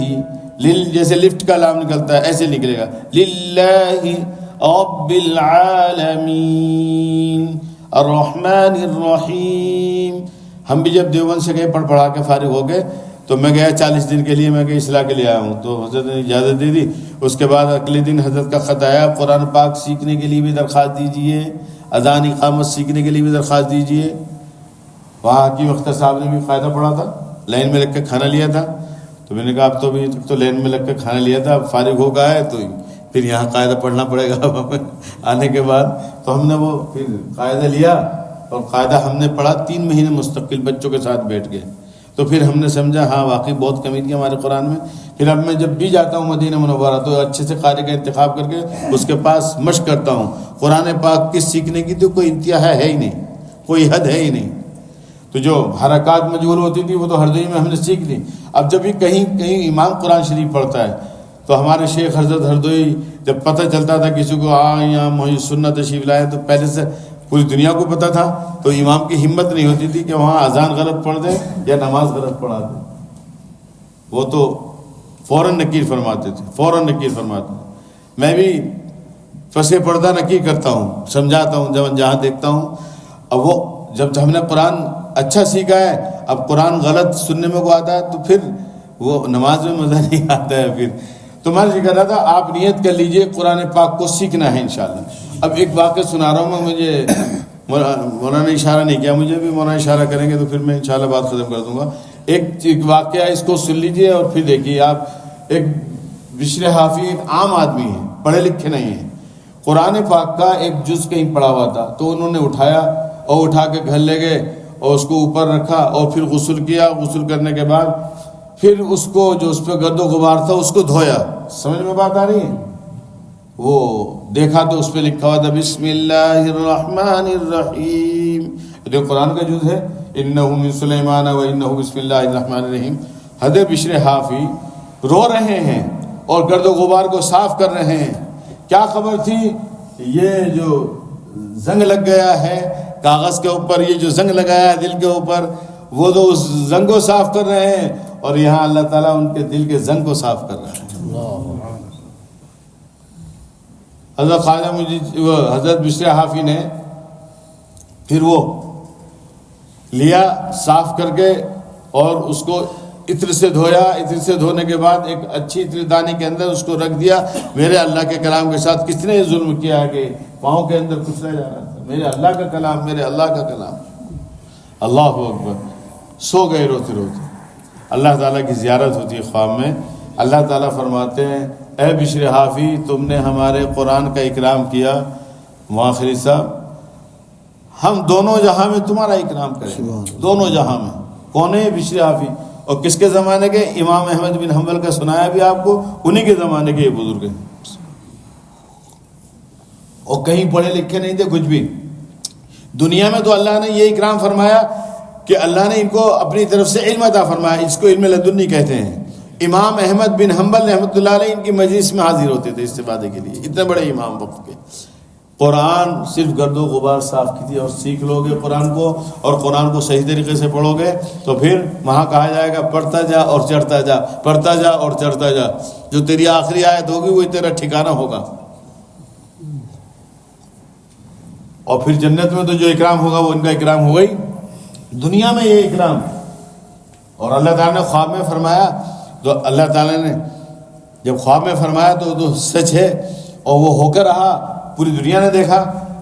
جیسے لفٹ کا لام نکلتا ہے ایسے نکلے گا للہ رب العالمین الرحمن الرحیم. ہم بھی جب دیوبند سے گئے، پڑھا کے فارغ ہو گئے، تو میں گیا 40 دن کے لیے، میں کہ اصلاح کے لیے آیا ہوں، تو حضرت نے اجازت دے دی. اس کے بعد اگلے دن حضرت کا خط آیا، قرآن پاک سیکھنے کے لیے بھی درخواست دیجیے، اذان اقامت سیکھنے کے لیے بھی درخواست دیجیے. وہاں کی اختر صاحب نے بھی قاعدہ پڑھا تھا، لائن میں لگ کے کھانا لیا تھا. تو میں نے کہا اب تو ابھی تک تو لائن میں لگ کے کھانا لیا تھا، اب فارغ ہو گیا ہے تو پھر یہاں قاعدہ پڑھنا پڑے گا آنے کے بعد. تو ہم نے وہ پھر قاعدہ لیا، اور قاعدہ ہم نے پڑھا 3 مہینے مستقل بچوں کے ساتھ بیٹھ کے. تو پھر ہم نے سمجھا ہاں واقعی بہت کمی تھی ہمارے قرآن میں. پھر اب میں جب بھی جاتا ہوں مدینہ منورہ تو اچھے سے قاری کا انتخاب کر کے اس کے پاس مشق کرتا ہوں. قرآن پاک کی سیکھنے کی تو کوئی انتہا ہے ہی نہیں، کوئی حد ہے ہی نہیں. تو جو حرکات مجہول ہوتی تھی وہ تو ہردوئی میں ہم نے سیکھ لی. اب جب بھی کہیں امام قرآن شریف پڑھتا ہے تو ہمارے شیخ حضرت ہردوئی جب پتہ چلتا تھا کسی کو یہاں محی سنت تشریف لائے، تو پہلے سے پوری دنیا کو پتہ تھا، تو امام کی ہمت نہیں ہوتی تھی کہ وہاں اذان غلط پڑھ دے یا نماز غلط پڑھا دے. وہ تو فوراً نکیر فرماتے تھے. میں بھی پسے پردہ نکیر کرتا ہوں، سمجھاتا ہوں جہاں دیکھتا ہوں. اب وہ جب ہم نے قرآن اچھا سیکھا ہے، اب قرآن غلط سننے میں کو آتا ہے تو پھر وہ نماز میں مزہ نہیں آتا ہے. پھر تو میں نے کہہ رہا تھا آپ نیت کر لیجئے قرآن پاک کو سیکھنا ہے انشاءاللہ. اب ایک واقعہ سنا رہا ہوں میں، مجھے مولانا نے اشارہ نہیں کیا، مجھے بھی مولانا اشارہ کریں گے تو پھر میں انشاءاللہ بات ختم کر دوں گا. ایک واقعہ اس کو سن لیجئے اور پھر دیکھیے آپ. ایک بشر حافی ایک عام آدمی ہے، پڑھے لکھے نہیں ہیں. قرآن پاک کا ایک جز کہیں پڑھا ہوا تھا، تو انہوں نے اٹھایا اور اٹھا کے گھر لے گئے اور اس کو اوپر رکھا اور پھر غسل کیا. غسل کرنے کے بعد پھر اس کو جو اس پہ گرد و غبار تھا اس کو دھویا. سمجھ میں بات آ رہی ہے؟ وہ دیکھا تو اس پہ لکھا ہوا تھا بسم اللہ الرحمن الرحیم. جو قرآن کا جز ہے انہ من سلیمان و انہ بسم اللہ الرحمن الرحیم. حضرت بشر حافی رو رہے ہیں اور گرد و غبار کو صاف کر رہے ہیں. کیا خبر تھی؟ یہ جو زنگ لگ گیا ہے کاغذ کے اوپر، یہ جو زنگ لگایا ہے دل کے اوپر، وہ تو اس زنگ کو صاف کر رہے ہیں، اور یہاں اللہ تعالیٰ ان کے دل کے زنگ کو صاف کر رہا ہے. حضرت خواجہ حضرت بشر حافی نے پھر وہ لیا صاف کر کے اور اس کو عطر سے دھویا. عطر سے دھونے کے بعد ایک اچھی عطر دانی کے اندر اس کو رکھ دیا. میرے اللہ کے کلام کے ساتھ کس نے ظلم کیا ہے کہ پاؤں کے اندر کچلا جا رہا تھا. میرے اللہ کا کلام، میرے اللہ کا کلام. اللہ اکبر. سو گئے روتے روتے. اللہ تعالیٰ کی زیارت ہوتی ہے خواب میں. اللہ تعالیٰ فرماتے ہیں اے بشر حافی تم نے ہمارے قرآن کا اکرام کیا. مواخری صاحب ہم دونوں جہاں میں تمہارا اکرام کریں گے، دونوں جہاں میں، کونے بشر حافی. اور کس کے زمانے کے؟ امام احمد بن حنبل کا سنایا بھی آپ کو، انہی کے زمانے کے یہ بزرگ ہیں، اور کہیں پڑھے لکھے نہیں تھے کچھ بھی. دنیا میں تو اللہ نے یہ اکرام فرمایا کہ اللہ نے ان کو اپنی طرف سے علم عطا فرمایا، اس کو علم لدنی کہتے ہیں. امام احمد بن حنبل رحمۃ اللہ علیہ ان کی مجلس میں حاضر ہوتے تھے استفادے کے لیے، اتنے بڑے امام وقت کے. قرآن صرف گرد و غبار صاف کی تھی، اور سیکھ لو گے قرآن کو اور قرآن کو صحیح طریقے سے پڑھو گے تو پھر وہاں کہا جائے گا پڑھتا جا اور چڑھتا جا، پڑھتا جا اور چڑھتا جا. جو تیری آخری آیت ہوگی وہی تیرا ٹھکانہ ہوگا. اور پھر جنت میں تو جو اکرام ہوگا وہ ان کا اکرام ہوگا ہی. دنیا میں یہ اکرام، اور اللہ تعالیٰ نے خواب میں فرمایا، تو اللہ تعالیٰ نے جب خواب میں فرمایا تو سچ ہے، اور وہ ہو کر رہا، پوری دنیا نے دیکھا.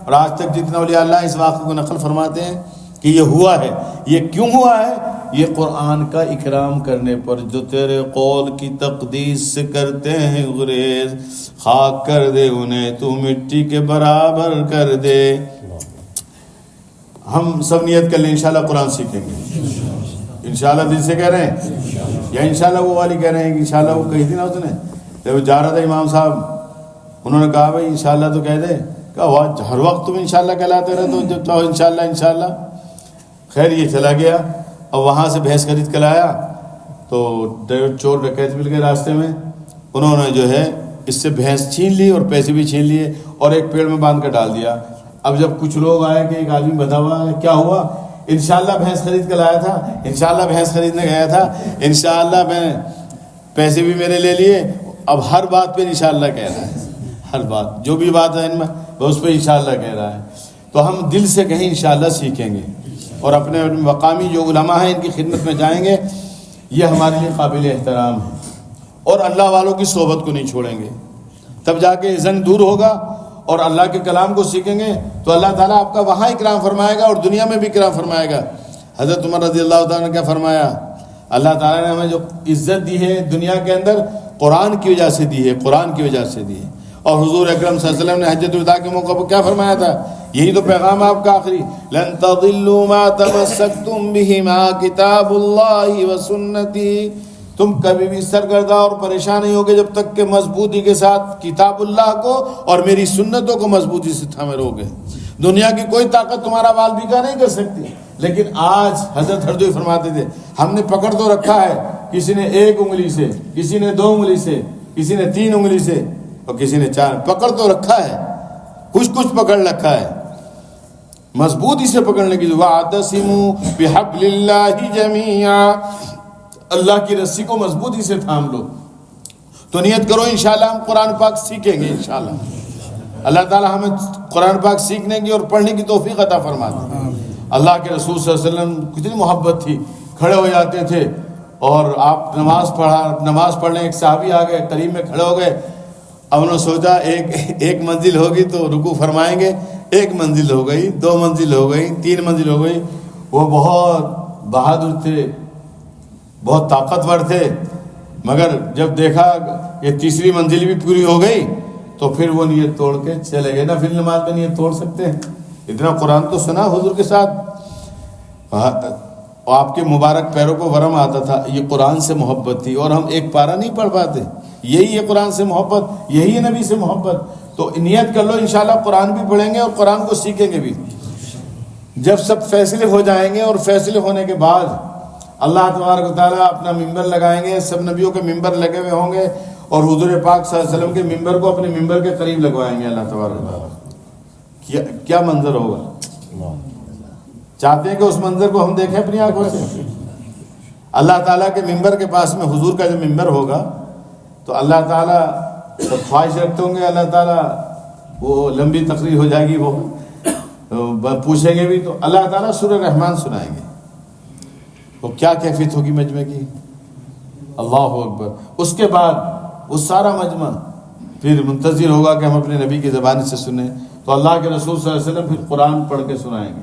اور آج تک جتنا اولیاء اللہ اس واقعے کو نقل فرماتے ہیں کہ یہ ہوا ہے. یہ کیوں ہوا ہے؟ یہ قرآن کا اکرام کرنے پر. جو تیرے قول کی تقدیس سے کرتے ہیں گریز، خاک کر دے انہیں تو مٹی کے برابر کر دے. ہم سب نیت کر لیں انشاءاللہ قرآن سیکھیں گے انشاءاللہ. دل سے کہہ رہے ہیں یا انشاءاللہ وہ والی کہہ رہے ہیں کہ انشاءاللہ وہ کہی تھی نا اس نے جب جا رہا تھا امام صاحب، انہوں نے کہا بھائی انشاءاللہ تو کہہ دے. کہا ہر وقت تم انشاءاللہ کہلاتے رہے تو جب چاہو انشاءاللہ انشاءاللہ. خیر یہ چلا گیا اور وہاں سے بھینس خرید کر لایا تو چور ڈکیت مل گئے راستے میں. انہوں نے جو ہے اس سے بھینس چھین لی اور پیسے بھی چھین لیے اور ایک پیڑ میں باندھ کر ڈال دیا. اب جب کچھ لوگ آئے کہ ایک آدمی بتا ہوا ہے کیا ہوا، انشاءاللہ بھینس خرید کر لایا تھا، انشاءاللہ بھینس خریدنے گیا تھا، انشاءاللہ میں پیسے بھی میرے لے لیے. اب ہر بات پہ انشاءاللہ کہہ رہا ہے، ہر بات جو بھی بات ہے ان میں وہ اس پہ انشاءاللہ کہہ رہا ہے. تو ہم دل سے کہیں انشاءاللہ سیکھیں گے اور اپنے مقامی جو علماء ہیں ان کی خدمت میں جائیں گے. یہ ہمارے لیے قابل احترام ہے. اور اللہ والوں کی صحبت کو نہیں چھوڑیں گے، تب جا کے زن دور ہوگا. اور اللہ کے کلام کو سیکھیں گے تو اللہ تعالیٰ آپ کا وہاں اکرام فرمائے گا اور دنیا میں بھی اکرام فرمائے گا. حضرت عمر رضی اللہ تعالیٰ نے کیا فرمایا؟ اللہ تعالیٰ نے ہمیں جو عزت دی ہے دنیا کے اندر قرآن کی وجہ سے دی ہے، قرآن کی وجہ سے دی ہے. اور حضور اکرم صلی اللہ علیہ وسلم نے حجۃ الوداع کے موقع پر کیا فرمایا تھا؟ یہی تو پیغام آپ کا آخری، لن تضلوا ما تمسکتم بہما کتاب اللہ وسنتی. تم کبھی بھی سرگردہ اور پریشان نہیں ہوگے جب تک کہ مضبوطی کے ساتھ کتاب اللہ کو اور میری سنتوں کو مضبوطی سے تھامے رہو گے. دنیا کی کوئی طاقت تمہارا بال بیکا نہیں کر سکتی. لیکن آج حضرت ہردوئی فرماتے تھے ہم نے پکڑ تو رکھا ہے، کسی نے 1 انگلی سے، کسی نے 2 انگلی سے، کسی نے 3 انگلی سے اور کسی نے 4. پکڑ تو رکھا ہے، کچھ پکڑ رکھا ہے، مضبوطی سے پکڑنے کی. وَاعْتَصِمُوا بِحَبْلِ اللَّهِ جَمِيعًا، اللہ کی رسی کو مضبوطی سے تھام لو. تو نیت کرو انشاءاللہ ہم قرآن پاک سیکھیں گے انشاءاللہ. اللہ تعالی ہمیں قرآن پاک سیکھنے کی اور پڑھنے کی توفیق عطا فرما دے. اللہ کے رسول صلی اللہ علیہ وسلم کتنی محبت تھی، کھڑے ہو جاتے تھے اور آپ نماز پڑھنے ایک صحابی آ گئے، قریب میں کھڑے ہو گئے. اب انہوں نے سوچا ایک منزل ہوگی تو رکوع فرمائیں گے، 1 منزل ہو گئی، 2 منزل ہو گئی، 3 منزل ہو گئی. وہ بہت بہادر تھے، بہت طاقتور تھے، مگر جب دیکھا کہ تیسری منزل بھی پوری ہو گئی تو پھر وہ نیت توڑ کے چلے گئے. نفل نماز میں نیت توڑ سکتے ہیں؟ اتنا قرآن تو سنا حضور کے ساتھ، آپ کے مبارک پیروں کو ورم آتا تھا. یہ قرآن سے محبت تھی اور ہم ایک پارہ نہیں پڑھ پاتے. یہی ہے قرآن سے محبت، یہی ہے نبی سے محبت. تو نیت کر لو انشاءاللہ قرآن بھی پڑھیں گے اور قرآن کو سیکھیں گے بھی. جب سب فیصلے ہو جائیں گے اور فیصلے ہونے کے بعد اللہ تبارک و تعالیٰ اپنا ممبر لگائیں گے، سب نبیوں کے ممبر لگے ہوئے ہوں گے اور حضور پاک صلی اللہ علیہ وسلم کے ممبر کو اپنے ممبر کے قریب لگوائیں گے اللہ تبارک و تعالیٰ. کیا منظر ہوگا؟ چاہتے ہیں کہ اس منظر کو ہم دیکھیں اپنی آنکھوں سے؟ اللہ تعالیٰ کے ممبر کے پاس میں حضور کا جو ممبر ہوگا تو اللہ تعالیٰ تو خواہش رکھتے ہوں گے، اللہ تعالیٰ وہ لمبی تقریر ہو جائے گی، وہ پوچھیں گے بھی تو اللہ تعالیٰ سورہ رحمان سنائیں گے. تو کیا کیفیت ہوگی مجمع کی؟ اللہ اکبر. اس کے بعد وہ سارا مجمع پھر منتظر ہوگا کہ ہم اپنے نبی کی زبان سے سنیں. تو اللہ کے رسول صلی اللہ علیہ وسلم پھر قرآن پڑھ کے سنائیں گے.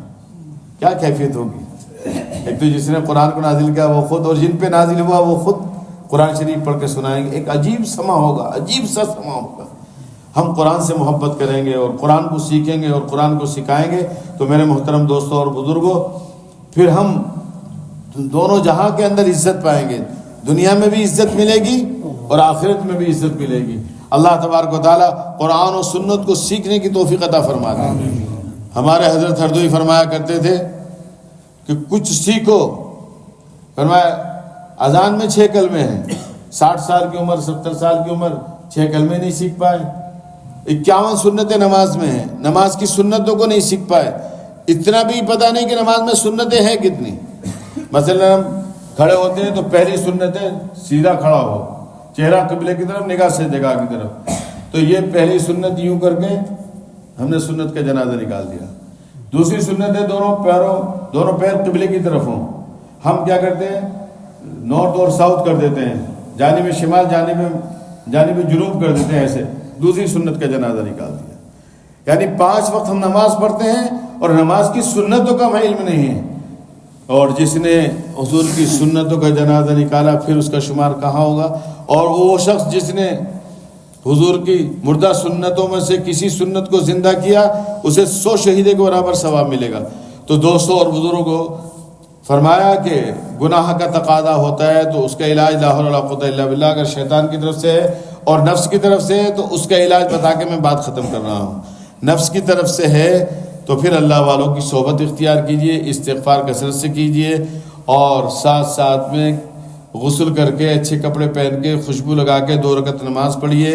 کیا کیفیت ہوگی؟ ایک تو جس نے قرآن کو نازل کیا وہ خود، اور جن پہ نازل ہوا وہ خود قرآن شریف پڑھ کے سنائیں گے. ایک عجیب سما ہوگا، عجیب سا سما ہوگا. ہم قرآن سے محبت کریں گے اور قرآن کو سیکھیں گے اور قرآن کو سکھائیں گے تو میرے محترم دوستوں اور بزرگوں، پھر ہم دونوں جہاں کے اندر عزت پائیں گے، دنیا میں بھی عزت ملے گی اور آخرت میں بھی عزت ملے گی۔ اللہ تبارک و تعالیٰ قرآن و سنت کو سیکھنے کی توفیق عطا فرما دے۔ ہمارے حضرت ہردوئی فرمایا کرتے تھے کہ کچھ سیکھو، فرمایا اذان میں 6 کلمے ہیں، 60 سال کی عمر 70 سال کی عمر 6 کلمے نہیں سیکھ پائے، 51 سنتیں نماز میں ہیں، نماز کی سنتوں کو نہیں سیکھ پائے، اتنا بھی پتہ نہیں کہ نماز میں سنتیں ہیں کتنی۔ مثلا ہم کھڑے ہوتے ہیں تو پہلی سنت ہے سیدھا کھڑا ہو، چہرہ قبلے کی طرف، نگاہ سجدہ کی طرف، تو یہ پہلی سنت یوں کر کے ہم نے سنت کا جنازہ نکال دیا۔ دوسری سنت ہے دونوں پیر قبلے کی طرف ہوں، ہم کیا کرتے ہیں نارتھ اور ساؤتھ کر دیتے ہیں، جانب شمال جانب جنوب کر دیتے ہیں، ایسے دوسری سنت کا جنازہ نکال دیا۔ یعنی 5 وقت ہم نماز پڑھتے ہیں اور نماز کی سنتوں کا ہمیں علم نہیں ہے، اور جس نے حضور کی سنتوں کا جنازہ نکالا پھر اس کا شمار کہاں ہوگا؟ اور وہ شخص جس نے حضور کی مردہ سنتوں میں سے کسی سنت کو زندہ کیا، اسے 100 شہیدے کے برابر ثواب ملے گا۔ تو دوستوں اور بزرگوں، فرمایا کہ گناہ کا تقاضا ہوتا ہے تو اس کا علاج لا حول ولا قوت الا باللہ، اگر شیطان کی طرف سے ہے اور نفس کی طرف سے ہے تو اس کا علاج بتا کے میں بات ختم کر رہا ہوں۔ نفس کی طرف سے ہے تو پھر اللہ والوں کی صحبت اختیار کیجئے، استغفار کثرت سے کیجئے، اور ساتھ میں غسل کر کے اچھے کپڑے پہن کے خوشبو لگا کے 2 رکعت نماز پڑھیے،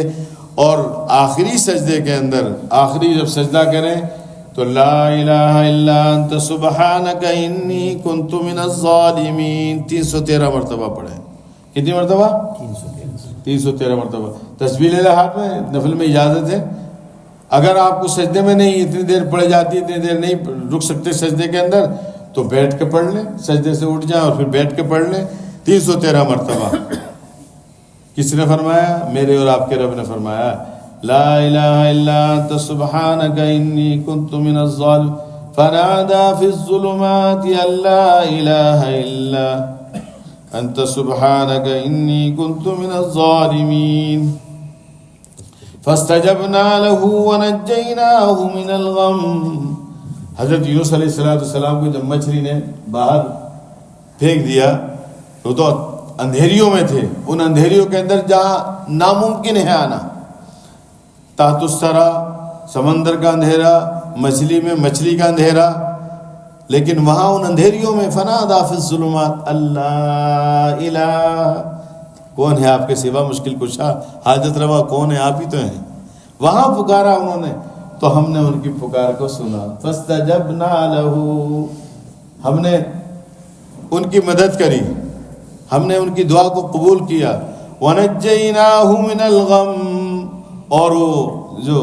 اور آخری سجدے کے اندر آخری جب سجدہ کریں تو لا الہ الا انت سبحانک انی کنت من الظالمین 313 مرتبہ پڑھیں۔ کتنی مرتبہ؟ 313 مرتبہ۔ تسبیح لے لے ہاتھ میں، نفل میں اجازت ہے، اگر آپ کو سجدے میں نہیں اتنی دیر پڑھ جاتی، اتنی دیر نہیں رک سکتے سجدے کے اندر، تو بیٹھ کے پڑھ لیں، سجدے سے اٹھ جائیں اور پھر بیٹھ کے پڑھ لیں 313 مرتبہ۔ کس نے فرمایا؟ میرے اور آپ کے رب نے فرمایا لا الہ الا انت سبحانک انی کنت من الظالمین فنادى في الظلمات ان لا الہ الا انت سبحانک انی کنت من الظالمین فاستجبنا له ونجيناه من الغم۔ حضرت یونس علیہ السلام کو جب مچھلی نے باہر پھینک دیا وہ تو اندھیریوں میں تھے، ان اندھیریوں کے اندر جہاں ناممکن ہے آنا، تحت الثری سمندر کا اندھیرا، مچھلی میں مچھلی کا اندھیرا، لیکن وہاں ان اندھیریوں میں فنادى في الظلمات اللہ الہ، کون ہے آپ کے سوا مشکل کشا حاجت روا، کون ہے؟ آپ ہی تو ہیں۔ وہاں پکارا انہوں نے تو ہم نے ان کی پکار کو سنا، فاستجبنا له، ہم نے ان کی مدد کری، ہم نے ان کی دعا کو قبول کیا، ونجیناہ من الغم، اور وہ جو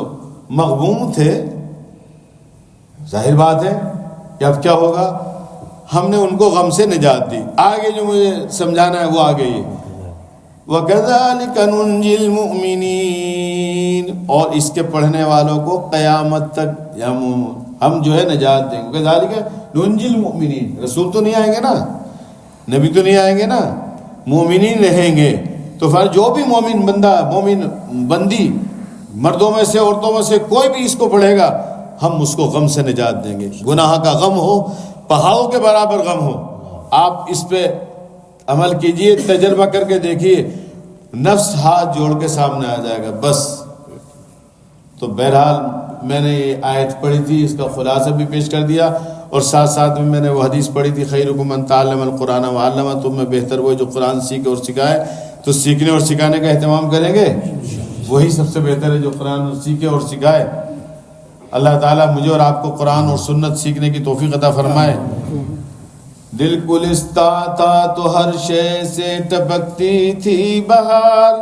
مغموم تھے، ظاہر بات ہے کہ اب کیا ہوگا، ہم نے ان کو غم سے نجات دی۔ آگے جو مجھے سمجھانا ہے وہ آگے یہ وَكَذَلِكَ نُنْجِي الْمُؤْمِنِينَ، اور اس کے پڑھنے والوں کو قیامت تک ہم جو ہے نجات دیں گے۔ كَذَلِكَ نُنْجِي الْمُؤْمِنِينَ، رسول تو نہیں آئیں گے نا، نبی تو نہیں آئیں گے نا، مومنین رہیں گے، تو پھر جو بھی مومن بندہ، مومن بندی، مردوں میں سے عورتوں میں سے کوئی بھی اس کو پڑھے گا، ہم اس کو غم سے نجات دیں گے۔ گناہ کا غم ہو، پہاڑوں کے برابر غم ہو، آپ اس پہ عمل کیجئے، تجربہ کر کے دیکھیے، نفس ہاتھ جوڑ کے سامنے آ جائے گا بس۔ تو بہرحال میں نے یہ آیت پڑھی تھی، اس کا خلاصہ بھی پیش کر دیا، اور ساتھ میں نے وہ حدیث پڑھی تھی خیرکم من تعلم القرآن وعلمہ، تم میں بہتر وہ جو قرآن سیکھے اور سکھائے۔ تو سیکھنے اور سکھانے کا اہتمام کریں گے، وہی سب سے بہتر ہے جو قرآن سیکھے اور سکھائے۔ اللہ تعالیٰ مجھے اور آپ کو قرآن اور سنت سیکھنے کی توفیق عطا فرمائے۔ دل گلستہ تھا تو ہر شے سے ٹپکتی تھی بہار،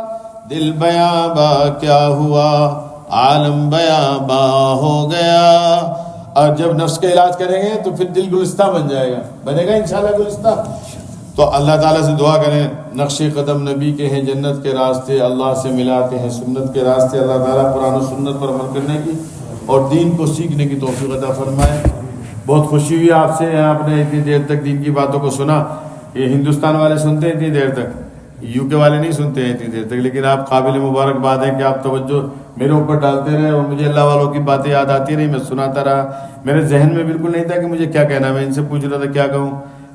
دل بیاباں کیا ہوا عالم بیاباں ہو گیا۔ اور جب نفس کا علاج کریں گے تو پھر دل گلستہ بن جائے گا، بنے گا انشاءاللہ گلستہ۔ تو اللہ تعالیٰ سے دعا کریں، نقش قدم نبی کے ہیں، جنت کے راستے اللہ سے ملاتے ہیں، سنت کے راستے، اللہ تعالیٰ قرآن و سنت پر عمل کرنے کی اور دین کو سیکھنے کی توفیق عطا فرمائے۔ بہت خوشی ہوئی آپ سے، آپ نے اتنی دیر تک دین کی باتوں کو سنا، یہ ہندوستان والے سنتے ہیں اتنی دیر تک، یو کے والے نہیں سنتے ہیں اتنی دیر تک، لیکن آپ قابل مبارکباد ہے کہ آپ توجہ میرے اوپر ڈالتے رہے اور مجھے اللہ والوں کی باتیں یاد آتی رہی، میں سناتا رہا. میرے ذہن میں بالکل نہیں تھا کہ مجھے کیا کہنا، میں ان سے پوچھ رہا تھا کیا کہوں،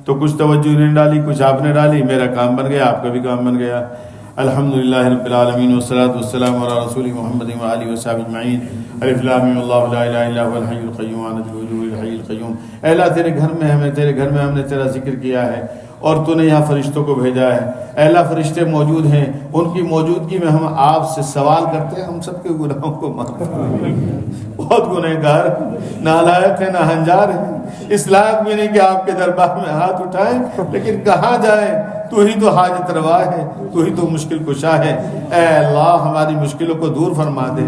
تو کچھ توجہ انہوں نے ڈالی، کچھ آپ نے ڈالی، میرا کام بن گیا، آپ کا بھی کام بن گیا. الحمدللہ رب العالمین والصلاۃ والسلام علی رسول محمد وآلہ وصحبہ اجمعین. الف لام میم اللہ لا الہ الا هو الحی القیوم عنت الوجوہ الحی القیوم. اے اللہ تیرے گھر میں ہمیں، تیرے گھر میں ہم نے تیرا ذکر کیا ہے اور تو نے یہاں فرشتوں کو بھیجا ہے. اے اللہ فرشتے موجود ہیں، ان کی موجودگی میں ہم آپ سے سوال کرتے ہیں، ہم سب کے گناہوں کو معاف کر. بہت گنہگار نالائق ہیں، ناہنجار ہیں، اس لائق بھی نہیں کہ آپ کے دربار میں ہاتھ اٹھائیں، لیکن کہاں جائیں، تو ہی تو حاجت روا ہے، تو ہی تو مشکل کشا ہے. اے اللہ ہماری مشکلوں کو دور فرما دے.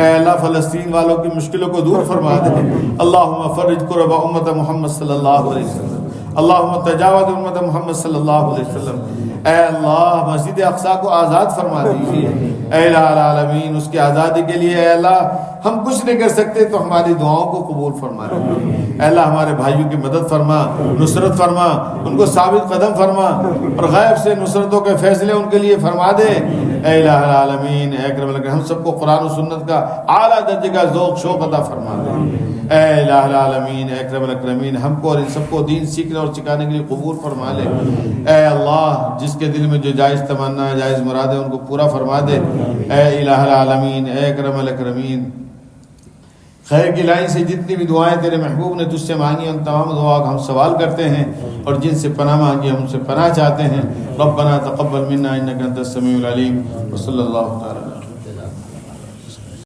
اے اللہ فلسطین والوں کی مشکلوں کو دور فرما دے. اللہم فرج کرب امت محمد صلی اللہ علیہ وسلم. اللہم تجاوز امت محمد صلی اللہ علیہ وسلم. اے اللہ مسجد اقصی کو آزاد فرما دیجیے. اے الہ العالمین اس کی آزادی کے لیے اے اللہ ہم کچھ نہیں کر سکتے، تو ہماری دعاؤں کو قبول فرما. اے اللہ ہمارے بھائیوں کی مدد فرما، نصرت فرما، ان کو ثابت قدم فرما اور غیب سے نصرتوں کے فیصلے ان کے لیے فرما دے. اے الہ العالمین اے اکرم الاکرمین ہم سب کو قرآن و سنت کا اعلیٰ درجے کا ذوق شوق عطا فرما دے. اے الہ العالمین اے اکرم الاکرمین ہم کو اور ان سب کو دین سیکھنے اور سکھانے کے لیے قبول فرما لے. اے اللہ جس کے دل میں جو جائز تمنا ہے، جائز مراد ہے، ان کو پورا فرما دے. اے الہ العالمین اے اکرم الاکرمین خیر کی لائن سے جتنی بھی دعائیں تیرے محبوب نے تجھ سے مانگی، ان تمام دعا ہم سوال کرتے ہیں، اور جن سے پناہ مانگی ہم سے پناہ چاہتے ہیں. ربنا تقبل منا انک انت السمیع العلیم. وصلی اللہ تعالی